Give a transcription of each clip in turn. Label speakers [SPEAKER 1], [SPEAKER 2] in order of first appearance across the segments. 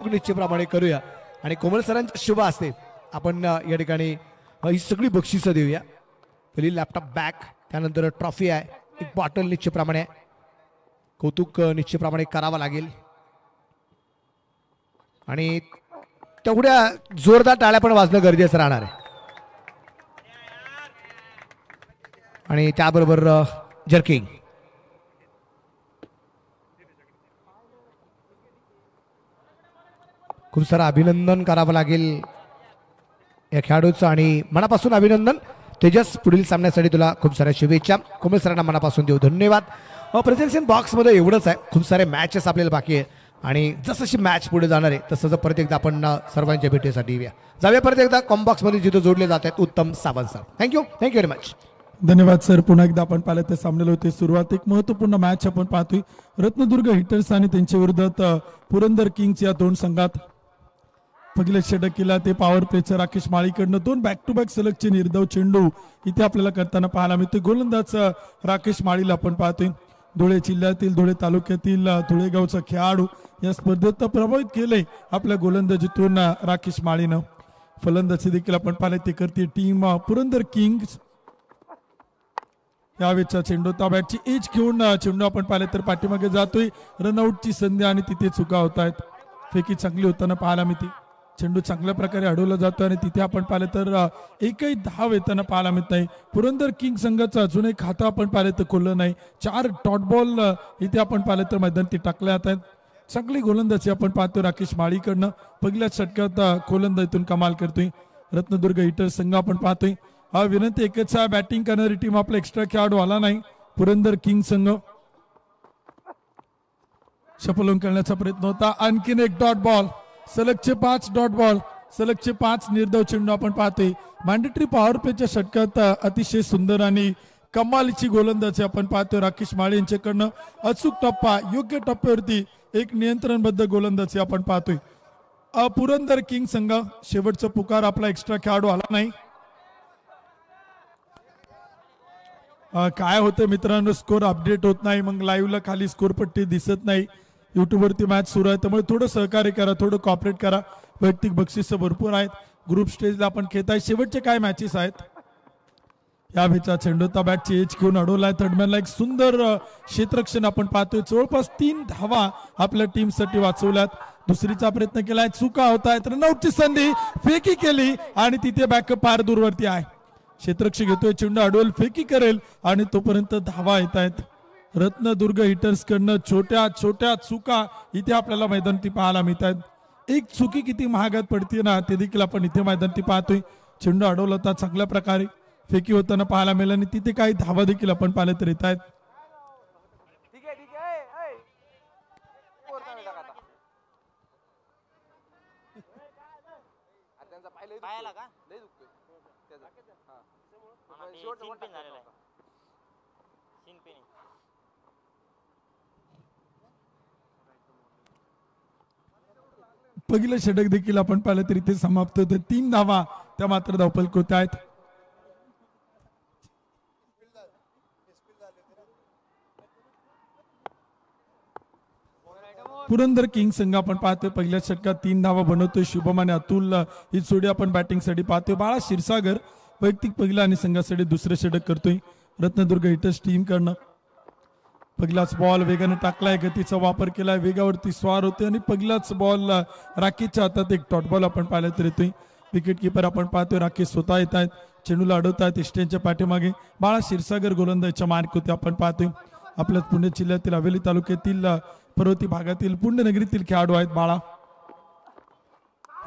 [SPEAKER 1] Book निश्चितप्रमाणे करूया आणि कोमल सरांच्या शुभ असते आपण या ठिकाणी ही सगळी बक्षिसं देऊया. पहिली लॅपटॉप बॅग, त्यानंतर ट्रॉफी आहे, एक बॉटल निश्चितप्रमाणे कौतुक निश्चितप्रमाणे करावं लागेल आणि तेवढ्या जोरदार टाळ्या पण वाजणं गरजेचं राहणार आहे. आणि त्याबरोबर जर्किंग खूप सारं अभिनंदन करावं लागेल या खेळाडूचं आणि मनापासून अभिनंदन तेजस. पुढील सामन्यासाठी तुला खूप साऱ्या शुभेच्छा. कोमल सरांना मनापासून देऊ धन्यवाद. प्रेझेंटेशन बॉक्समध्ये एवढंच आहे, खूप सारे मॅचेस आपल्याला बाकी आहे आणि जसं मॅच पुढे जाणार आहे तसं परत एकदा आपण सर्वांच्या भेटीसाठी येऊया. जाऊया परत एकदा कॉम्बॉक्समध्ये जिथं जोडले जात आहेत उत्तम Sawant sir. Thank you very much.
[SPEAKER 2] धन्यवाद सर. पुन्हा एकदा आपण पाहिलं ते सामन्याला होते सुरुवात. एक महत्वपूर्ण मॅच आपण पाहतोय रत्नदुर्ग हिटर्स आणि त्यांच्या विरोधात पुरंदर किंग्स या दोन संघात. पहिल्या षटकीला ते पॉवर प्लेचं राकेश माळीकडनं दोन बॅक टू बॅक सलगचे निर्धाव चेंडू इथे आपल्याला करताना पाहायला मिळते. गोलंदाज राकेश माळीला आपण पाहतोय. धुळे जिल्ह्यातील धुळे तालुक्यातील धुळेगावचा खेळाडू या स्पर्धेत प्रभावित केले आपल्या गोलंदाजीतून राकेश माळीनं. फलंदाजी देखील आपण पाहिले ते करते टीम पुरंदर किंग्स. यावेळेचा चेंडू त्या बॅटची एज घेऊन चेंडू आपण पाहिले तर पाठीमागे जातोय. रनआउटची संधी आणि तिथे चुका होत आहेत. फेकी चांगली होताना पाहायला मिळते. चेंडू चांगल्या प्रकारे अडवला जातो आणि तिथे आपण पाहिलं तर एकही धाव येताना पाहायला मिळत नाही. पुरंदर किंग संघाचं अजून एक खातं आपण पाहिलं तर खोललं नाही. 4 डॉट बॉल इथे आपण पाहिलं तर मैदानात टाकले जात आहेत. चांगली गोलंदाजी आपण पाहतोय राकेश माळीकडनं. पहिल्या षटकात गोलंदाजीतून कमाल करतोय रत्नदुर्ग हिटर्स संघ आपण पाहतोय. हा विनंती एकच आहे, बॅटिंग करणारी टीम आपला एक्स्ट्रा खेळाडू आला नाही. पुरंदर किंग संघ शपलून करण्याचा प्रयत्न होता. आणखीन एक डॉट बॉल, सलगचे 5 डॉट बॉल, सलगचे 5 निर्धाव चेंडू आपण पाहतोय. मॅन्डेटरी पॉवर प्लेच्या षटकात अतिशय सुंदर आणि कमालीची गोलंदाजी आपण पाहतोय राकेश माळी यांच्याकडनं. अचूक टप्पा, योग्य टप्प्यावरती एक नियंत्रणबद्ध गोलंदाजी आपण पाहतोय. पुरंदर किंग संघ शेवटचा पुकार, आपला एक्स्ट्रा खेळाडू आला नाही. काय होतं मित्रांनो, स्कोर अपडेट होत नाही, मग लाईव्हला खाली स्कोर पट्टी दिसत नाही. युट्यूबवरती मॅच सुरू आहे त्यामुळे थोडं सहकार्य करा, थोडं कॉपरेट करा. वैयक्तिक बक्षीस भरपूर आहेत. ग्रुप स्टेजला आपण खेळत आहे. शेवटचे काय मॅचेस आहेत. या भेचा चेंडू त्या बॅटची एज घेऊन अडवलाय. थर्डमॅनला एक सुंदर क्षेत्ररक्षण आपण पाहतोय. जवळपास 3 धावा आपल्या टीमसाठी वाचवल्यात. दुसरीचा प्रयत्न केलाय, चुका होत आहेत. रनआउटची संधी, फेकी केली आणि तिथे बॅकअप फार दूरवरती आहे. क्षेत्ररक्षक घेतोय चेंडू, अडवल, फेकी करेल आणि तोपर्यंत धावा येत आहेत. रत्नदुर्ग हिटर्स कडनं छोट्या छोट्या चुका इथे आपल्याला मैदानात पाहायला मिळत आहेत. एक चुकी किती महागात पडते ना ते देखील आपण इथे मैदानात पाहतोय. चेंडू अडवला होता, चांगल्या प्रकारे फेकी होताना पाहायला मिळालं आणि तिथे काही धावा देखील आपण पाहिले तर येत आहेत. पहिलं षटक देखील आपण पाहिलं तर इथे समाप्त होते. 3 धावा त्या मात्र धावफलक होत आहेत. पुरंदर किंग संघ आपण पाहतोय पहिल्या षटकात 3 धावा बनवतोय. शुभम आणि अतुल ही जोडी आपण बॅटिंग साठी पाहतोय. बाळा क्षीरसागर वैयक्तिक पहिला आणि संघासाठी दुसरं षटक करतोय. रत्नदुर्ग हिटर्स टीम कडनं पहिलाच बॉल वेगाने टाकलाय, गतीचा वापर केलाय, वेगावरती स्वार होते आणि पहिलाच बॉल राकेशच्या हातात एक डॉट बॉल आपण पाहायला तर येतोय. विकेट किपर आपण पाहतोय राकेश स्वतः येत आहेत. चेंडूला अडवतायत इस्टेनच्या पाठीमागे. बाळा क्षीरसागर गोलंदाजीच्या मार्क होते आपण पाहतोय. आपल्या पुणे जिल्ह्यातील हवेली तालुक्यातील पर्वती भागातील पुण्यनगरीतील खेळाडू आहेत बाळा.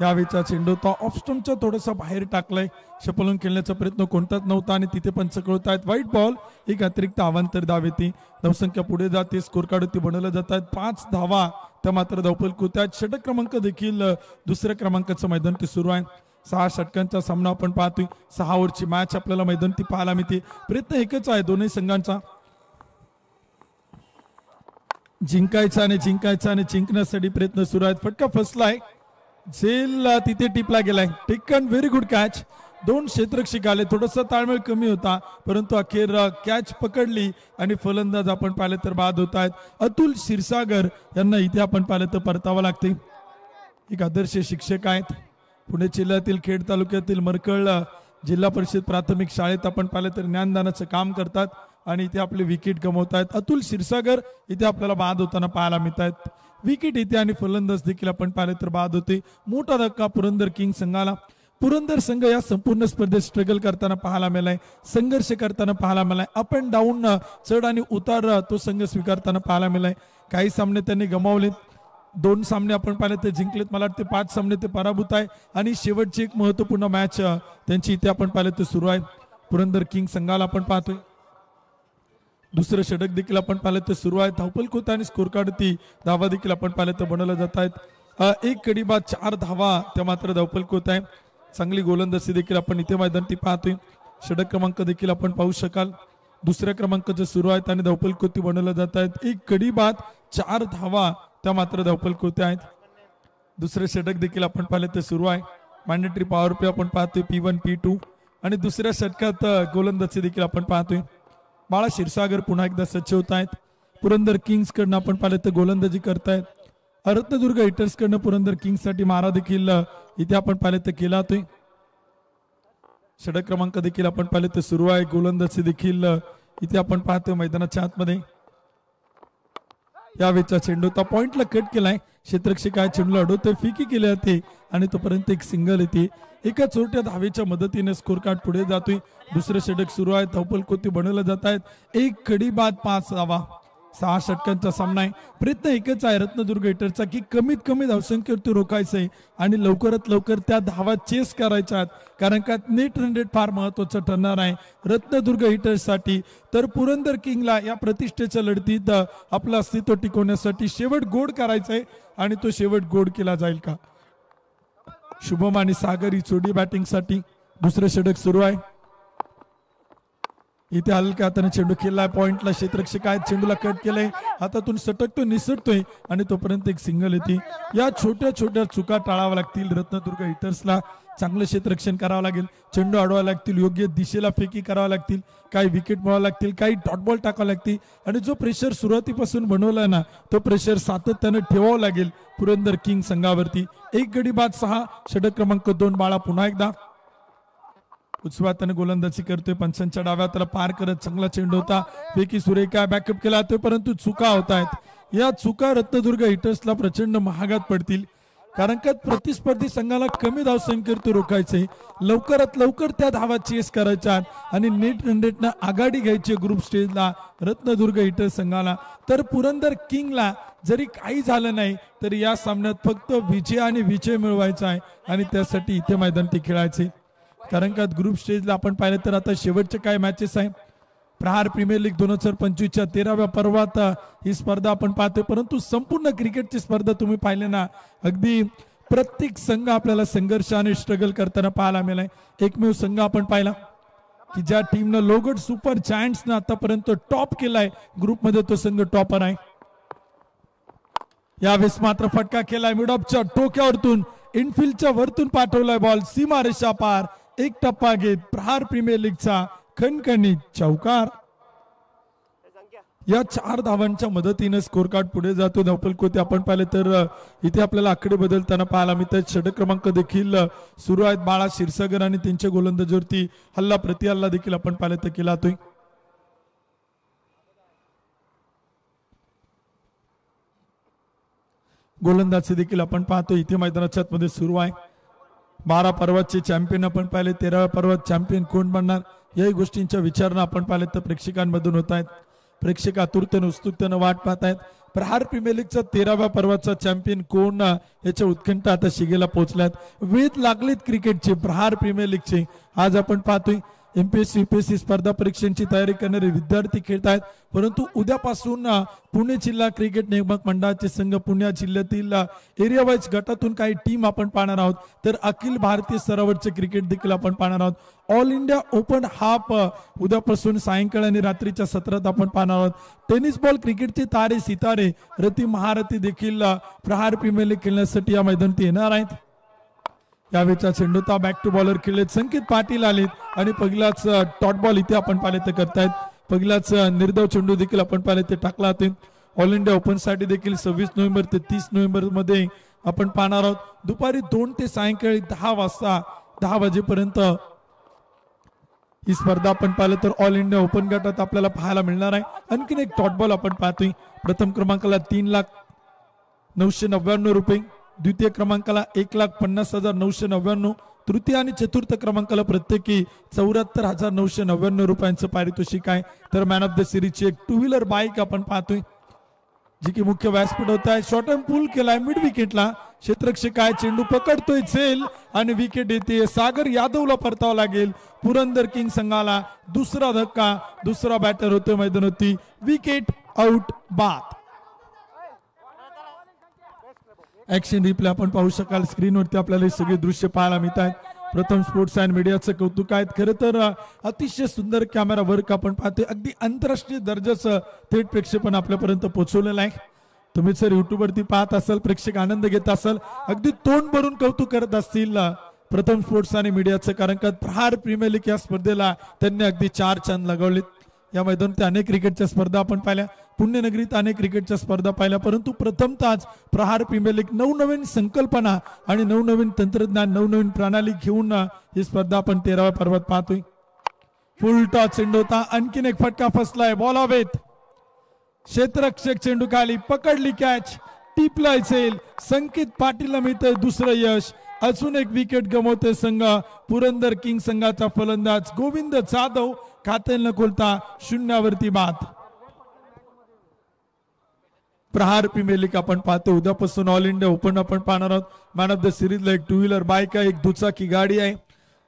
[SPEAKER 2] यावेळीचा चेंडू तो ऑफस्टम्पच्या थोडासा बाहेर टाकलाय. शपलून खेळण्याचा प्रयत्न कोणताच नव्हता आणि तिथे पंच कळत आहेत. व्हाईट बॉल, एक अतिरिक्त अवांतर धाव येते. धावसंख्या पुढे जाते. स्कोर कार्ड बनवलं जात आहेत. 5 धावा त्या मात्र धावफलक होत आहेत. षटक क्रमांक देखील दुसऱ्या क्रमांकाचं मैदान ते सुरू आहे. 6 षटकांचा सामना आपण पाहतोय. 6 ओव्हरची मॅच आपल्याला मैदान ती पाहायला मिळते. प्रयत्न एकच आहे दोन्ही संघांचा, जिंकायचा आणि जिंकायचा आणि जिंकण्यासाठी प्रयत्न सुरू आहेत. फटका फसलाय, झेल तिथे टिपला गेलाय. Taken, very good catch. 2 क्षेत्ररक्षक आले, थोडासा ताळमेळ कमी होता परंतु अखेर कॅच पकडली आणि फलंदाज आपण पाहिलं तर बाद होत आहेत. अतुल क्षीरसागर यांना इथे आपण पाहिलं तर परतावं लागते. एक आदर्श शिक्षक आहेत. पुणे जिल्ह्यातील खेड तालुक्यातील मरकळ जिल्हा परिषद प्राथमिक शाळेत आपण पाहिलं तर ज्ञानदानाचं काम करतात आणि इथे आपले विकेट गमवत आहेत. अतुल क्षीरसागर इथे आपल्याला बाद होताना पाहायला मिळत आहेत. विकेट इथे आणि फलंदाज देखील आपण पाहिले तर बाद होते. मोठा धक्का पुरंदर किंग संघाला. पुरंदर संघ या संपूर्ण स्पर्धेत स्ट्रगल करताना पाहायला मिळालाय, संघर्ष करताना पाहायला मिळालाय. अप अँड डाऊन चढ आणि उतार तो संघ स्वीकारताना पाहायला मिळालाय. काही सामने त्यांनी गमावलेत, 2 सामने आपण पाहिले ते जिंकलेत. मला वाटते 5 सामने ते पराभूत आहे आणि शेवटची एक महत्वपूर्ण मॅच त्यांची इथे आपण पाहिले ते सुरू आहे. पुरंदर किंग संघाला आपण पाहतोय. दुसरं षटक देखील आपण पाहिलं तर सुरू आहे. धावपल खोता आणि स्कोर कार्डवरती धावा देखील आपण पाहिलं तर बनवल्या जात आहेत. 1 गडी बाद 4 धावा त्या मात्र धावपल खोत आहे. चांगली गोलंदाजी देखील आपण इथे मैदानी पाहतोय. षटक क्रमांक देखील आपण पाहू शकाल. दुसऱ्या क्रमांकाचे सुरू आहेत आणि धावपल कोती बनवल्या जात आहेत. 1 गडी बाद 4 धावा त्या मात्र धावपल कोते आहेत. दुसरे षटक देखील आपण पाहिले ते सुरू आहे. मॅन्डेटरी पॉवर प्ले आपण पाहतोय P1 P2 आणि दुसऱ्या षटकात गोलंदाजी देखील आपण पाहतोय. बाळा क्षीरसागर पुन्हा एकदा सज्ज होत आहेत. पुरंदर किंग्स कडनं आपण पाहिलं तर गोलंदाजी करतायत. रत्नदुर्ग हिटर्स कडनं पुरंदर किंग्स साठी मारा देखील इथे आपण पाहिलं तर केला जातोय. षटक क्रमांक देखील आपण पाहिले तर सुरू आहे. गोलंदाजी देखील इथे आपण पाहतोय मैदानाच्या आतमध्ये. यावेळेचा चेंडूचा पॉइंटला कट केलाय. क्षेत्ररक्षक काय चेंडूला अडवतोय, फिकी केली जाते आणि तोपर्यंत एक सिंगल येते. एका छोट्या धावेच्या मदतीने स्कोर कार्ड पुढे जातोय. दुसरं षटक सुरू आहे. धावपल कोती बनवल्या जात आहेत. 1 गडी बाद 5 धावा. 6 षटकांचा सामना आहे. प्रयत्न एकच आहे रत्नदुर्ग हिटरचा की कमीत कमी धावसंख्येवरती रोखायचंय आणि लवकरात लवकर त्या धावा चेस करायच्या आहेत, कारण का नेट रन रेट फार महत्वाचं ठरणार आहे रत्नदुर्ग हिटर्ससाठी. तर पुरंदर किंगला या प्रतिष्ठेच्या लढतीत आपलं अस्तित्व टिकवण्यासाठी शेवट गोड करायचंय आणि तो शेवट गोड केला जाईल का. शुभम आणि सागर ही जोडी बॅटिंगसाठी. दुसरं षटक सुरू आहे. इथे हलक्या हाताने चेंडू केलाय. पॉइंटला क्षेत्ररक्षक आहेत. चेंडूला कट केलंय. हातातून सटकतो, निसटतोय आणि तोपर्यंत एक सिंगल येते. या छोट्या छोट्या चुका टाळाव्या लागतील रत्नदुर्ग हिटर्सला. चांगलं क्षेत्ररक्षण करावं लागेल. चेंडू अडवावे लागतील. योग्य दिशेला फेकी कराव्या लागतील. काही विकेट मिळावं लागतील. काही डॉट बॉल टाकावं लागतील आणि जो प्रेशर सुरुवातीपासून बनवलाय ना तो प्रेशर सातत्यानं ठेवावं लागेल पुरंदर किंग संघावरती. 1 गडी बाद 6. षटक क्रमांक 2 बाळा पुन्हा एकदा उजव्या हाताने गोलंदाजी करतोय. पंचांच्या डाव्या हाताला पार करत चांगला चेंडू होता. फेकी सुरेखा बॅकअप केला जातोय परंतु चुका होत आहेत. या चुका रत्नदुर्ग हिटर्सला प्रचंड महागात पडतील, कारण का प्रतिस्पर्धी संघाला कमी धावसंख्येवरती रोखायचे. लवकरात लवकर त्या धावा चेस करायच्या आणि नेट रनरेटनं आघाडी घ्यायची ग्रुप स्टेजला रत्नदुर्ग हिटर्स संघाला. तर पुरंदर किंगला जरी काही झालं नाही तरी या सामन्यात फक्त विजय आणि विजय मिळवायचा आहे आणि त्यासाठी इथे मैदानी खेळायचे. कारण का ग्रुप स्टेजला आपण पाहिलं तर आता शेवटचे काय मॅचेस आहे. प्रहार प्रीमियर लीग 2025च्या 13व्या पर्वात ही स्पर्धा आपण पाहतोय, परंतु संपूर्ण क्रिकेटची स्पर्धा तुम्ही पाहिले ना अगदी प्रत्येक संघ आपल्याला संघर्ष आणि स्ट्रगल करताना पाहायला मिळालाय. एकमेव संघ आपण पाहिला की ज्या टीमनं लोगड सुपर जायंट्सनं आतापर्यंत टॉप केलाय ग्रुपमध्ये, तो संघ टॉपर आहे. यावेळेस मात्र फटका केलाय मिडऑफच्या टोक्यावरतून, इनफिल्डच्या वरतून पाठवलाय बॉल सीमारेषा पार. 1 टप्पा घेत प्रहार प्रीमियर लीगचा खणखणीत चौकार. या 4 धावांच्या मदतीने स्कोर कार्ड पुढे जातो. धावपल कोते आपण पाहिले तर इथे आपल्याला आकडे बदलताना पाहायला मिळतात. षटक क्रमांक देखील सुरू आहेत. बाळा क्षीरसागर आणि त्यांच्या गोलंदाजीवरती हल्ला प्रति हल्ला देखील आपण पाहिले तर केला जातोय. गोलंदाजी देखील आपण पाहतो इथे मैदानाच्या आतमध्ये सुरू आहे. 12 पर्वाचे चॅम्पियन आपण पाहिले, 13व्या पर्वात चॅम्पियन कोण बनणार याही गोष्टींच्या विचारणा आपण पाहिले तर प्रेक्षकांमधून होत आहेत. प्रेक्षक आतुरतेने उत्सुकतेने वाट पाहत आहेत. प्रहार प्रीमियर लीगचा 13व्या पर्वाचा चॅम्पियन कोण याच्या उत्कंठा आता शिगेला पोहोचल्यात. वेध लागलेत क्रिकेटचे प्रहार प्रीमियर लीगचे. आज आपण पाहतोय MPSC UPSC स्पर्धा परीक्षांची तयारी करणारे विद्यार्थी खेळत आहेत, परंतु उद्यापासून पुणे जिल्हा क्रिकेट नियामक मंडळाचे संघ पुणे जिल्ह्यातील एरिया वाईज गटातून काही टीम आपण पाहणार आहोत. तर अखिल भारतीय स्तरावरचे क्रिकेट देखील आपण पाहणार आहोत. ऑल इंडिया ओपन हाफ उद्यापासून सायंकाळ आणि रात्रीच्या सत्रात आपण पाहणार आहोत. टेनिस बॉल क्रिकेटचे तारे सितारे रती महारथी देखील प्रहार प्रीमियर लीग खेळण्यासाठी या मैदानात येणार आहेत. यावेळेचा चेंडूता बॅक टू बॉलर खेळलेत संकेत पाटील आलेत आणि पहिलाच टॉट बॉल इथे आपण पाहिले ते करतायत. पहिलाच निर्धाव चेंडू देखील आपण पाहिले ते टाकला होते. ऑल इंडिया ओपन साठी देखील 26 नोव्हेंबर ते 30 नोव्हेंबर मध्ये आपण पाहणार आहोत. दुपारी 2 ते सायंकाळी 10 वाजता 10 वाजेपर्यंत ही स्पर्धा आपण पाहिलं तर ऑल इंडिया ओपन गटात आपल्याला पाहायला मिळणार आहे. आणखीन एक डॉट बॉल आपण पाहतोय. प्रथम क्रमांकाला 3,999 रुपये, द्वितीय क्रमांकाला 1,50,999, तृतीय आणि चतुर्थ क्रमांकाला प्रत्येकी 74,999 रुपयांचं पारितोषिक आहे. तर मॅन ऑफ द सिरीजची एक 2 व्हीलर बाईक आपण पाहतोय जी की मुख्य व्यासपीठ होत आहे. शॉर्ट अँड पूल केलाय मिड विकेटला. क्षेत्ररक्षक काय चेंडू पकडतोय झेल आणि विकेट येते. सागर यादवला परतावं लागेल. पुरंदर किंग संघाला दुसरा धक्का. दुसरा बॅटर होतोय मैदानावरती. विकेट आउट बाद. ऍक्शन रिप्ले आपण पाहू शकाल स्क्रीनवरती आपल्याला हे सगळे दृश्य पाहायला मिळत आहेत. प्रथम स्पोर्ट्स अँड मीडियाचं कौतुक आहेत. खरं तर अतिशय सुंदर कॅमेरा वर्क आपण पाहतोय. अगदी आंतरराष्ट्रीय दर्जाचं थेट प्रक्षेपण आपल्यापर्यंत पोहोचवलेलं आहे. तुम्ही जर युट्यूबवरती पाहत असाल, प्रेक्षक आनंद घेत असाल, अगदी तोंड भरून कौतुक करत असतील प्रथम स्पोर्ट्स आणि मीडियाचं. कारण का प्रहार प्रीमियर लीग या स्पर्धेला त्यांनी अगदी 4 चांद लगावलेत. या मैदानात अनेक क्रिकेटच्या स्पर्धा आपण पाहिल्या, पुण्यनगरीत अनेक क्रिकेटच्या स्पर्धा पाहिल्या, परंतु प्रथमतःच प्रहार प्रीमियर लीग नवनवीन संकल्पना आणि नवनवीन तंत्रज्ञान, नवनवीन प्रणाली घेऊन ही स्पर्धा आपण 13व्या पर्वात पाहतोय. फुल टॉस चेंडू होता. आणखीन एक फटका फसलाय. बॉल हवेत. क्षेत्ररक्षक चेंडू खाली पकडली. कॅच टिपलाय झेल. संकेत पाटीलला मिळतंय दुसरं यश. अजून एक विकेट गमवतोय संघ. पुरंदर किंग संघाचा फलंदाज गोविंद जाधव खाते न खोलता 0वरती बाद. प्रहार प्रीमियर लीग आपण पाहतो. उद्यापासून ऑल इंडिया ओपन आपण पाहणार आहोत. मॅन ऑफ द सिरीजला एक 2 व्हीलर बाईक आहे, एक दुचाकी गाडी आहे.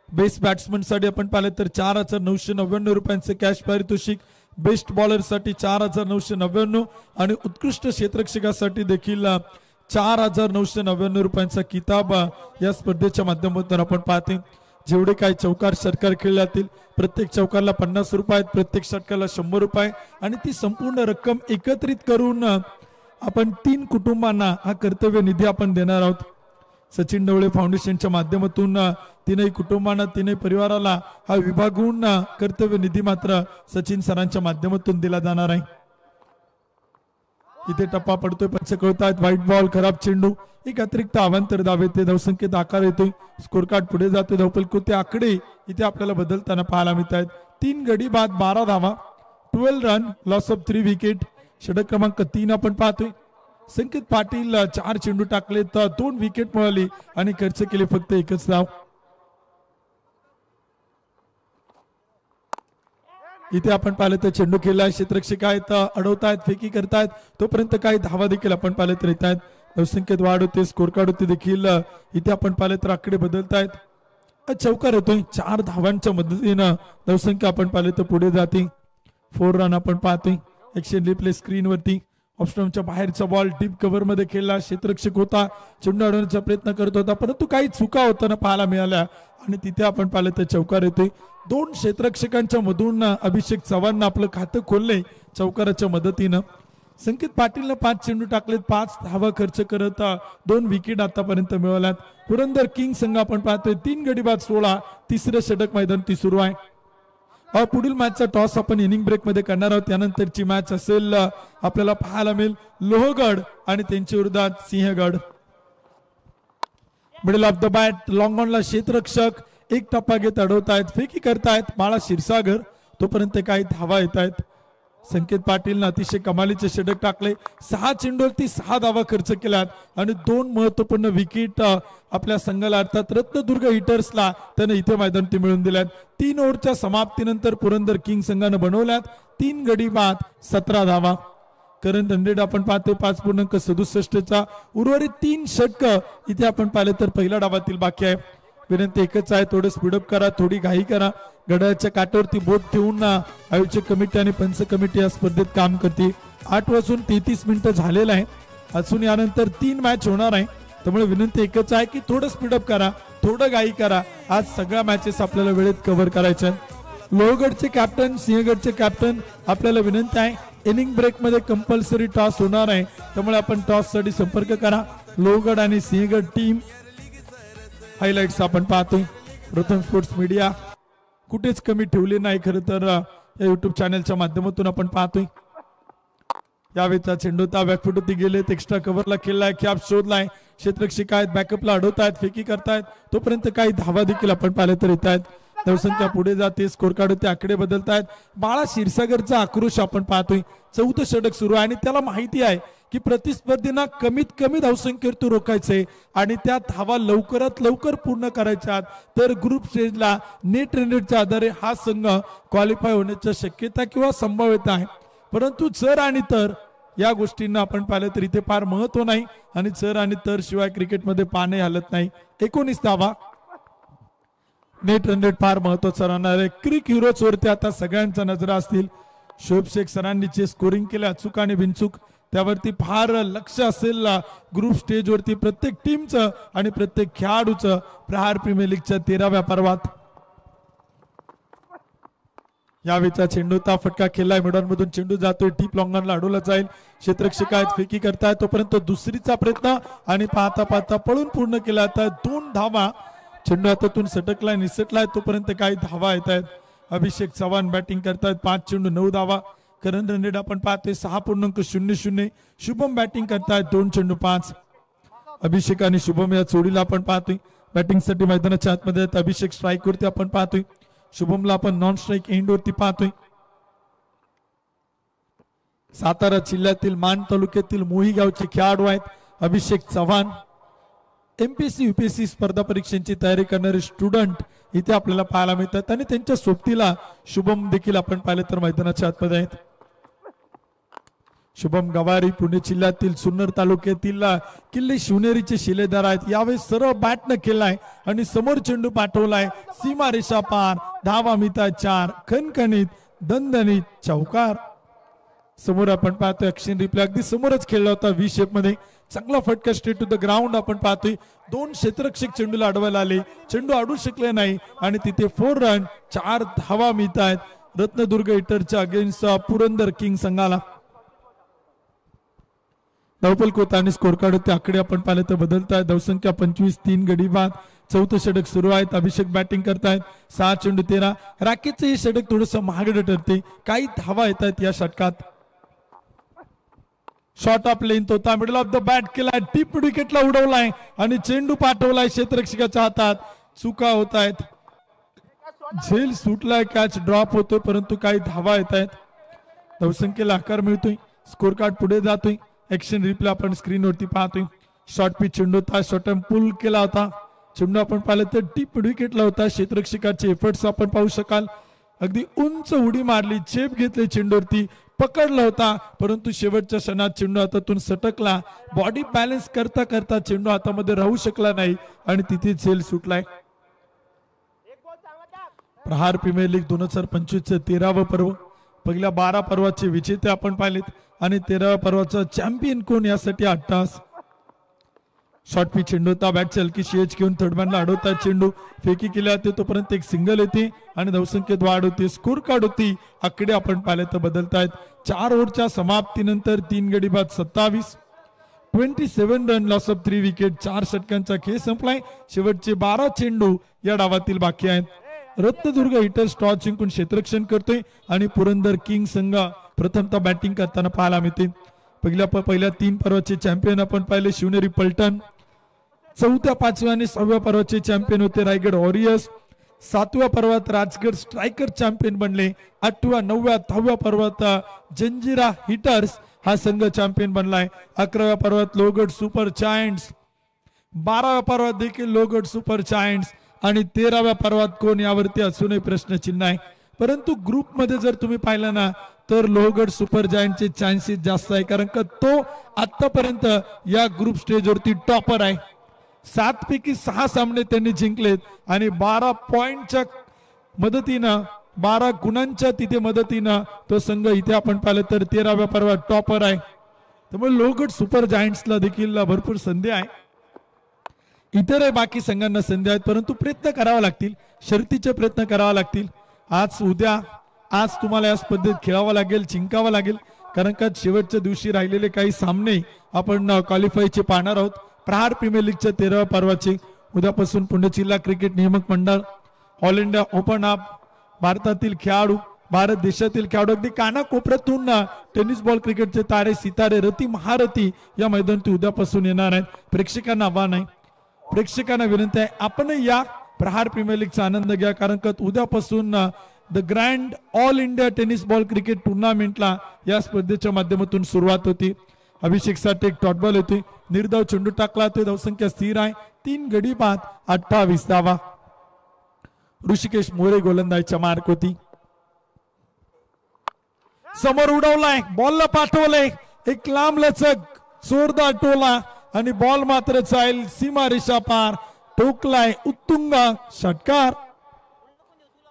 [SPEAKER 2] बेस्ट बॅट्समन साठी आपण पाहिलं तर 4,999 रुपयांचं कॅश पारितोषिक. बेस्ट बॉलर साठी 4,999 आणि उत्कृष्ट क्षेत्ररक्षकासाठी देखील 4,999 रुपयांचा किताब या स्पर्धेच्या माध्यमातून आपण पाहते. जेवढे काही चौकार षटकार खेळले जातील, प्रत्येक चौकारला 50 रुपये आहेत, प्रत्येक षटकाला 100 रुपये आणि ती संपूर्ण रक्कम एकत्रित करून आपण 3 कुटुंबांना हा कर्तव्य निधी आपण देणार आहोत. सचिन ढवळे फाउंडेशनच्या माध्यमातून 3ही कुटुंबांना, 3ही परिवाराला हा विभागून कर्तव्य निधी मात्र सचिन सरांच्या माध्यमातून दिला जाणार आहे. इथे टप्पा पडतोय. पंच कळतायत. व्हाईट बॉल, खराब चेंडू, एक अतिरिक्त अवांतर धाव येते. धावसंख्येत आकार येतोय. स्कोर कार्ड पुढे जाते. धावफलक आकडे इथे आपल्याला बदलताना पाहायला मिळत आहेत. 3 गडी बाद 12 धावा, 12 रन, लॉस ऑफ 3 विकेट. षटक क्रमांक 3 आपण पाहतोय. संकेत पाटील 4 चेंडू टाकले तर 2 विकेट मिळाली आणि खर्च केले फक्त 1च धाव. इथे आपण पाहिलं तर चेंडू खेळलाय. क्षेत्ररक्षक आहेत, अडवतायत, फेकी करतायत. तोपर्यंत काही धावा देखील आपण पाहिलं तर येत आहेत. धावसंख्येत वाढ होते. स्कोर कार्ड होते देखील इथे आपण पाहिलं तर आकडे बदलतायत. चौकार होतोय. 4 धावांच्या मदतीनं धावसंख्या आपण पाहिलं तर पुढे जाते. 4 रन आपण पाहतोय. Action replay स्क्रीनवरती. ऑफस्टम्पच्या बाहेरचा बॉल डीप कव्हर मध्ये खेळला. क्षेत्ररक्षक होता, चेंडू अडवण्याचा प्रयत्न करत होता, परंतु काही चुका होताना पाहायला मिळाल्या आणि तिथे आपण पाहिलं तर चौकार येतोय. 2 क्षेत्ररक्षकांच्या मधून अभिषेक चव्हाणनं आपलं खातं खोलले चौकाराच्या मदतीनं. संकेत पाटीलनं 5 चेंडू टाकलेत, 5 धावा खर्च करत 2 विकेट आतापर्यंत मिळवल्यात. पुरंदर किंग संघ आपण पाहतोय 3 गडी बाद 16. तिसरं षटक मैदानात सुरू आहे. पुढील मॅचचा टॉस आपण इनिंग ब्रेक मध्ये करणार आहोत. त्यानंतरची मॅच असेल आपल्याला पाहायला मिळेल लोहगड आणि त्यांच्या विरोधात Sinhagad. Middle of the bat long ऑनला क्षेत्ररक्षक एक टप्पा घेत अडवतायत, फेकी करतायत बाळा क्षीरसागर. तोपर्यंत काही धावा येत आहेत. संकेत पाटीलनं अतिशय कमालीचे षटक टाकले. 6 चेंडूवरती 6 धावा खर्च केल्यात आणि 2 महत्वपूर्ण विकेट आपल्या संघाला अर्थात रत्नदुर्ग हिटर्सला त्याने इथे मैदानात मिळवून दिल्यात. 3 ओव्हरच्या समाप्तीनंतर पुरंदर किंग संघानं बनवल्यात 3 गडी बाद 17 धावा. करंट 100 आपण पाहतो 5.67चा. उर्वरित 3 षटक इथे आपण पाहिले तर पहिल्या डावातील बाकी आहे. विनंती एकच आहे, थोडं स्पीडअप करा, थोडी घाई करा. घड्याळाच्या काठावरती बोट ठेवून आयोजक कमिटी आणि पंच कमिटी या स्पर्धेत काम करते. 8:33 झालेलं आहे. अजून यानंतर 3 मॅच होणार आहे. त्यामुळे विनंती एकच आहे की थोडं स्पीडअप करा, थोडं घाई करा. आज सगळ्या मॅचेस आपल्याला वेळेत कव्हर करायच्या. लोहगडचे कॅप्टन, सिंहगडचे कॅप्टन, आपल्याला विनंती आहे इनिंग ब्रेक मध्ये कंपल्सरी टॉस होणार आहे. त्यामुळे आपण टॉस साठी संपर्क करा. लोहगड आणि सिंहगड टीम हायलाइट्स आपण पाहतोय. प्रथम स्पोर्ट्स मीडिया कुठेच कमी ठेवले नाही. खरं तर या युट्यूब चॅनलच्या माध्यमातून आपण पाहतोय. यावेळेचा चेंडू बॅकफुट होती गेलेत. एक्स्ट्रा कव्हरला खेळलाय, कॅप शोधलाय. क्षेत्ररक्षक आहेत बॅकअपला अडवतायत फेकी करतायत तोपर्यंत काही धावा देखील आपण पाहिलं तर येत आहेत धावसंख्या पुढे जाते स्कोर कार्ड होते आकडे बदलतायत बाळा क्षीरसागरचा आक्रोश आपण पाहतोय 4थं षटक सुरू आहे आणि त्याला माहिती आहे की प्रतिस्पर्धींना कमीत कमी धावसंख्येवर रोखायचंय आणि त्या धावा लवकरात लवकर पूर्ण करायच्या तर ग्रुप स्टेजला नेट रन रेटच्या आधारे हा संघ क्वालिफाय होण्याची शक्यता किंवा संभाव्यता आहे परंतु जर आणि तर या गोष्टींना आपण पाहिलं तर इथे फार महत्व नाही आणि जर आणि तर शिवाय क्रिकेटमध्ये पाने हलत नाही 19 धावा नेट रन रेट फार महत्वाचा राहणार आहे क्रिक हिरोज वरती आता सगळ्यांच्या नजरा असतील शोएब शेख सरांनी जे स्कोरिंग केले अचूक आणि बिनचूक त्यावरती फार लक्ष असेल ग्रुप स्टेज वरती प्रत्येक टीमचं आणि प्रत्येक खेळाडूचं प्रहार प्रीमियर लीगच्या 13व्या पर्वात यावेळेचा चेंडूचा फटका खेळलाय मिडॉनमधून चेंडू जातोय टीप लॉंगनला अडवला जाईल क्षेत्ररक्षक आहेत फेकी करतायत तोपर्यंत दुसरीचा प्रयत्न आणि पाहता पाहता पळून पूर्ण केला आता 2 धावा चेंडू हातातून सटकलाय निसटलाय तोपर्यंत काही धावा येत आहेत अभिषेक चव्हाण बॅटिंग करतायत 5 चेंडू 9 धावा करंट रन रेट आपण पाहतोय 6.00 शुभम बॅटिंग करतायत 2 चेंडू 5 अभिषेक आणि शुभम या जोडीला आपण पाहतोय बॅटिंग साठी मैदानाच्या आतमध्ये आहेत अभिषेक स्ट्राईक वरती आपण पाहतोय शुभमला आपण नॉन स्ट्राईक एंड वरती पाहतोय सातारा जिल्ह्यातील मान तालुक्यातील मोही गावचे खेळाडू आहेत अभिषेक चव्हाण एमपीएससी यूपीएससी स्पर्धा परीक्षांची तयारी करणारे स्टुडंट इथे आपल्याला पाहायला मिळतात आणि त्यांच्या सोबतीला शुभम देखील आपण पाहिलं तर मैदानाच्या आतमध्ये आहेत शुभम गवारी पुणे जिल्ह्यातील सुन्नर तालुक्यातील किल्ले शिवनेरीचे शिलेदार आहेत यावेळेस सरळ बॅटनं केलाय आणि समोर चेंडू पाठवलाय सीमा रेषा पार धावा मिता 4 खणखणीत दणदणीत चौकार समोर आपण पाहतोय ऍक्शन रिप्ले अगदी समोरच खेळला होता व्ही शेप मध्ये चांगला फटका स्ट्रेट टू द ग्राउंड आपण पाहतोय 2 क्षेत्ररक्षक चेंडूला अडवायला आले चेंडू अडू शकले नाही आणि तिथे 4 रन 4 धावा मिळत आहेत रत्नदुर्ग हिटरच्या अगेन्स्ट पुरंदर किंग संघाला धावपल कोत आणि स्कोर कार्ड होते आकडे आपण पाहिले तर बदलत आहेत धावसंख्या 25 3 गडी बाद 4थं षटक सुरू आहेत अभिषेक बॅटिंग करतायत 6 चेंडू 13 राकेशचं हे षटक थोडंसं महागडं ठरते काही धावा येत आहेत या षटकात शॉट ऑफ लेंथ होता मिडल ऑफ द बॅट केलाय टीप विकेटला उडवलाय आणि चेंडू पाठवलाय क्षेत्ररक्षकाच्या हातात चुका होत आहेत झेल सुटलाय कॅच ड्रॉप होतोय परंतु काही धावा येत आहेत धावसंख्येला आकार मिळतोय स्कोर कार्ड पुढे जातोय ऍक्शन रिप्ले आपण स्क्रीनवरती पाहतोय शॉर्ट पिच चेंडू होता शॉर्ट पुल केला होता चेंडू आपण पाहिलं तर डीप विकेटला होता क्षेत्ररक्षकाचे एफर्ट्स आपण पाहू शकाल अगदी उंच उडी मारली चेप घेतली चेंडूवरती पकडला होता परंतु शेवटच्या क्षणात चेंडू हातातून सटकला बॉडी बॅलन्स करता करता चेंडू हातामध्ये राहू शकला नाही आणि तिथे झेल सुटलाय प्रहार प्रीमियर लीग 2025 13वं पर्व पहिल्या 12 पर्वाचे विजेते आपण पाहिलेत आणि 13व्या पर्वाचा चॅम्पियन कोण यासाठी 8 तास शॉर्ट पिच चेंडू होता बॅटची हलकीशी एज घेऊन थर्डमॅनला अडवतात चेंडू फेकी केल्या जाते तोपर्यंत एक सिंगल येते आणि धावसंख्येत वाढ होते स्कोर कार्ड होती आकडे आपण पाहिले तर बदलतायत 4 ओव्हरच्या समाप्तीनंतर 3 गडी बाद 27 रन लॉस ऑफ 3 विकेट 4 षटकांचा खेळ संपलाय शेवटचे 12 चेंडू या डावातील बाकी आहेत रत्नदुर्ग हिटर्स टॉस जिंकून क्षेत्ररक्षण करतोय आणि पुरंदर किंग संघ प्रथमतः बॅटिंग करताना पाहायला मिळते पहिल्या 3 पर्वाचे चॅम्पियन आपण पाहिले शिवनेरी पलटण 4थ्या 5व्या आणि 6व्या पर्वाचे चॅम्पियन होते रायगड वॉरियर्स 7व्या पर्वात राजगड स्ट्रायकर चॅम्पियन बनले 8व्या 9व्या 10व्या पर्वात जंजिरा हिटर्स हा संघ चॅम्पियन बनलाय 11व्या पर्वात लोहगड सुपर जायंट्स 12व्या पर्वात देखील लोहगड सुपर जायंट्स आणि 13व्या पर्वात कोण यावरती अजूनही प्रश्नचिन्ह आहे परंतु ग्रुप मध्ये जर तुम्ही पाहिलं ना तर लोहगड सुपर जायंटचे चान्सेस जास्त आहे कारण का तो आतापर्यंत या ग्रुप स्टेज वरती टॉपर आहे 7 पैकी 6 सामने त्यांनी जिंकलेत आणि 12 पॉइंटच्या मदतीनं 12 गुणांच्या तिथे मदतीनं तो संघ इथे आपण पाहिलं तर 13व्या पर्वात टॉपर आहे त्यामुळे लोहगड सुपर जायंट्सला देखील भरपूर संधी आहे इतरही बाकी संघांना संधी आहेत परंतु प्रयत्न करावा लागतील शर्तीचे प्रयत्न करावा लागतील आज तुम्हाला या स्पर्धेत खेळावं लागेल जिंकावं लागेल कारण का शेवटच्या दिवशी राहिलेले काही सामने आपण क्वालिफायचे पाहणार आहोत प्रहार प्रीमियर लीगच्या 13व्या पर्वाचे उद्यापासून पुणे जिल्हा क्रिकेट नियामक मंडळ ऑल इंडिया ओपन अप भारतातील खेळाडू भारत देशातील खेळाडू अगदी कानाकोपऱ्यातून टेनिस बॉल क्रिकेटचे तारे सितारे रती महारथी या मैदानात उद्यापासून येणार आहेत. प्रेक्षकांना आव्हान आहे, प्रेक्षकांना विनंती आहे, आपण या प्रहार प्रीमियर लीगचा आनंद घ्या, कारण का उद्यापासून the grand all India tennis ball cricket टुर्नामेंटला या स्पर्धेच्या माध्यमातून सुरुवात होती. अभिषेक साठी एक डॉट बॉल होती, निर्धाव चेंडू टाकला, तो धावसंख्या स्थिर आहे, 3 गडी बाद 28 धावा. ऋषिकेश मोरे गोलंदाजीच्या मार्क होती. समोर उडवलाय, बॉलला पाठवलंय, एक लांब लचक जोरदार टोला आणि बॉल मात्र जाईल सीमा रेषा पार, टोकलाय उत्तुंग षटकार.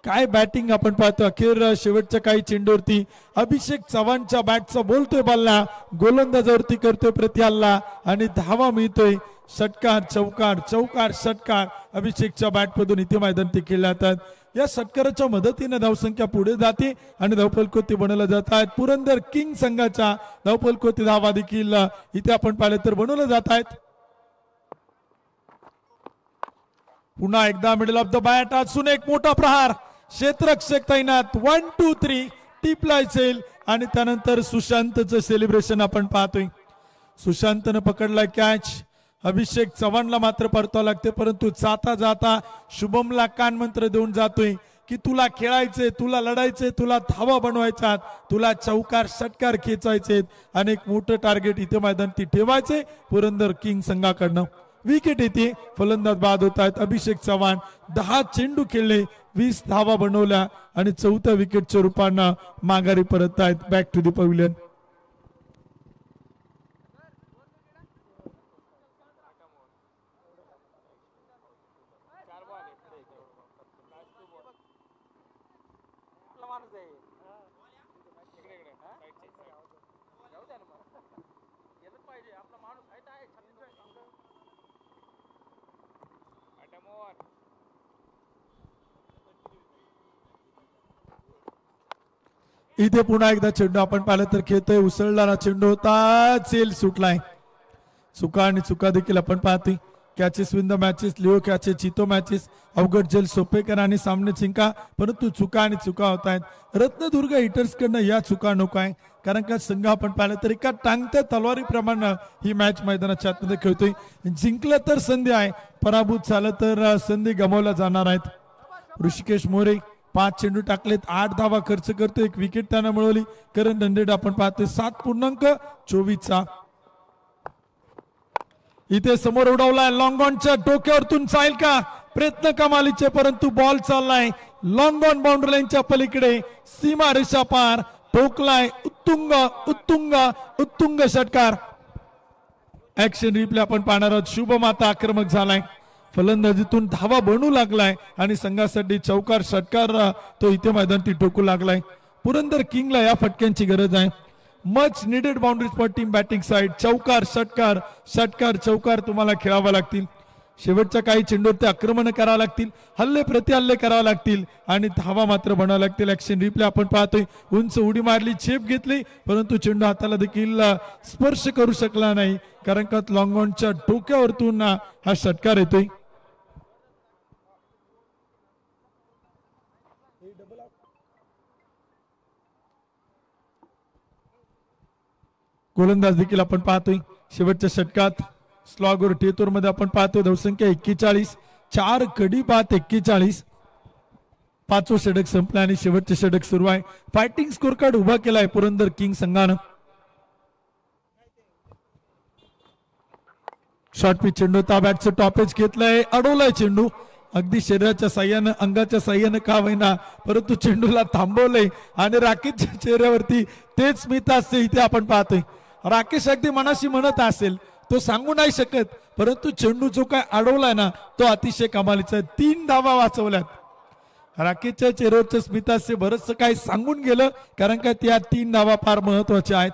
[SPEAKER 2] काय बॅटिंग आपण पाहतो. अखेर शेवटच्या काही चेंडूवरती अभिषेक चव्हाणच्या बॅटचा बोलतोय बल्ला, गोलंदाजावरती करतोय प्रतिहल्ला आणि धावा मिळतोय. षटकार चौकार चौकार षटकार अभिषेकच्या बॅटमधून इथे मैदानात खेळले जातात. या षटकाराच्या मदतीने धावसंख्या पुढे जाते आणि धावफलकोती बनवल्या जात आहेत. पुरंदर किंग संघाच्या धावफलकोती धावा देखील इथे आपण पाहिले तर बनवल्या जात आहेत. पुन्हा एकदा मिडल ऑफ द बॅट अजून एक मोठा प्रहार, क्षेत्ररक्षक तैनात, 1 2 3 टिपलाय सेल आणि त्यानंतर सुशांतचं सेलिब्रेशन आपण पाहतोय. सुशांतनं पकडलाय कॅच, अभिषेक चव्हाणला मात्र परतावं लागते, परंतु जाता जाता शुभमला कानमंत्र देऊन जातोय की तुला खेळायचे, तुला लढायचे, तुला धावा बनवायच्यात, तुला चौकार षटकार खेचायचे आणि एक मोठं टार्गेट इथे मैदानात ठेवायचे पुरंदर किंग संघाकडनं. विकेट येते, फलंदाज बाद होत आहेत. अभिषेक चव्हाण 10 चेंडू खेळले, 20 धावा बनवल्या आणि 4थ्या विकेटच्या रूपानं माघारी परत आहेत. Back to the pavilion. इथे पुन्हा एकदा चेंडू आपण पाहिलं तर खेळतोय, उसळणारा चेंडू होता, चेल सुटलाय. चुका आणि चुका देखील आपण पाहतोय. कॅचेस विन द मॅचेस, लिओ कॅचेस, चितो मॅचेस, अवघड जेल सोपेकर आणि सामने जिंका, परंतु चुका आणि चुका होत आहेत. रत्नदुर्ग हिटर्स कडनं या चुका नको आहे, कारण का संघ आपण पाहिलं तर एका टांगत्या तलवारीप्रमाणे ही मॅच मैदानाच्या आतमध्ये खेळतोय. जिंकलं तर संधी आहे, पराभूत झालं तर संधी गमावल्या जाणार आहेत. ऋषिकेश मोरे 5 चेंडू टाकलेत, 8 धावा खर्च करतो, 1 विकेट त्यानं मिळवली. करण रनरेट आपण पाहतोय 7.24. इथे समोर उडवलाय, लॉंग ऑनच्या डोक्यावरतून जाईल का, प्रयत्न कमालीचे, परंतु बॉल चाललाय लॉंग ऑन बाउंड्री लाईनच्या पलीकडे, सीमा रेषा पार, ठोकलाय उत्तुंग उत्तुंग उत्तुंग षटकार. ऍक्शन रिप्ले आपण पाहणार आहोत. शुभम आता आक्रमक झालाय, फलंदाजीतून धावा बनू लागलाय आणि संघासाठी चौकार षटकार तो इथे मैदानात ठोकू लागलाय. पुरंदर किंगला या फटक्यांची गरज आहे. Much needed boundaries for team batting side. चौकार षटकार षटकार चौकार तुम्हाला खेळावा लागतील. शेवटच्या काही चेंडूवर ते आक्रमण करावं लागतील, हल्ले प्रतिहल्ले करावे लागतील आणि धावा मात्र बनावं लागतील. ऍक्शन रिप्ले आपण पाहतोय, उंच उडी मारली, झेप घेतली, परंतु चेंडू हाताला देखील स्पर्श करू शकला नाही, कारण का लॉंग ऑनच्या डोक्यावरतून हा षटकार येतोय. गोलंदाज देखील आपण पाहतोय. शेवटच्या षटकात स्लॉगर टेतूर मध्ये आपण पाहतोय धावसंख्या 41, 4 गडी बाद 41. 5वं षटक संपलं आणि शेवटचे षटक सुरू आहे. फायटिंग स्कोर कार्ड उभा केलाय पुरंदर किंग संघानं. शॉर्ट पिच चेंडू होता, बॅटचं टॉपेज घेतलंय, अडवलाय चेंडू, अगदी शरीराच्या साह्यानं अंगाच्या साह्यानं का होईना, परंतु चेंडूला थांबवलंय आणि राकेशच्या चेहऱ्यावरती तेच स्मित हास्य इथे आपण पाहतोय. राकेश अगदी मनाशी म्हणत असेल, तो सांगू नाही शकत, परंतु चेंडू जो काय अडवलाय ना तो अतिशय कमालीचा आहे. 3 धावा वाचवल्यात. राकेशच्या चेहऱ्यावरचं स्मित हास्य बरंच काही सांगून गेलं, कारण का त्या 3 धावा फार महत्वाच्या आहेत.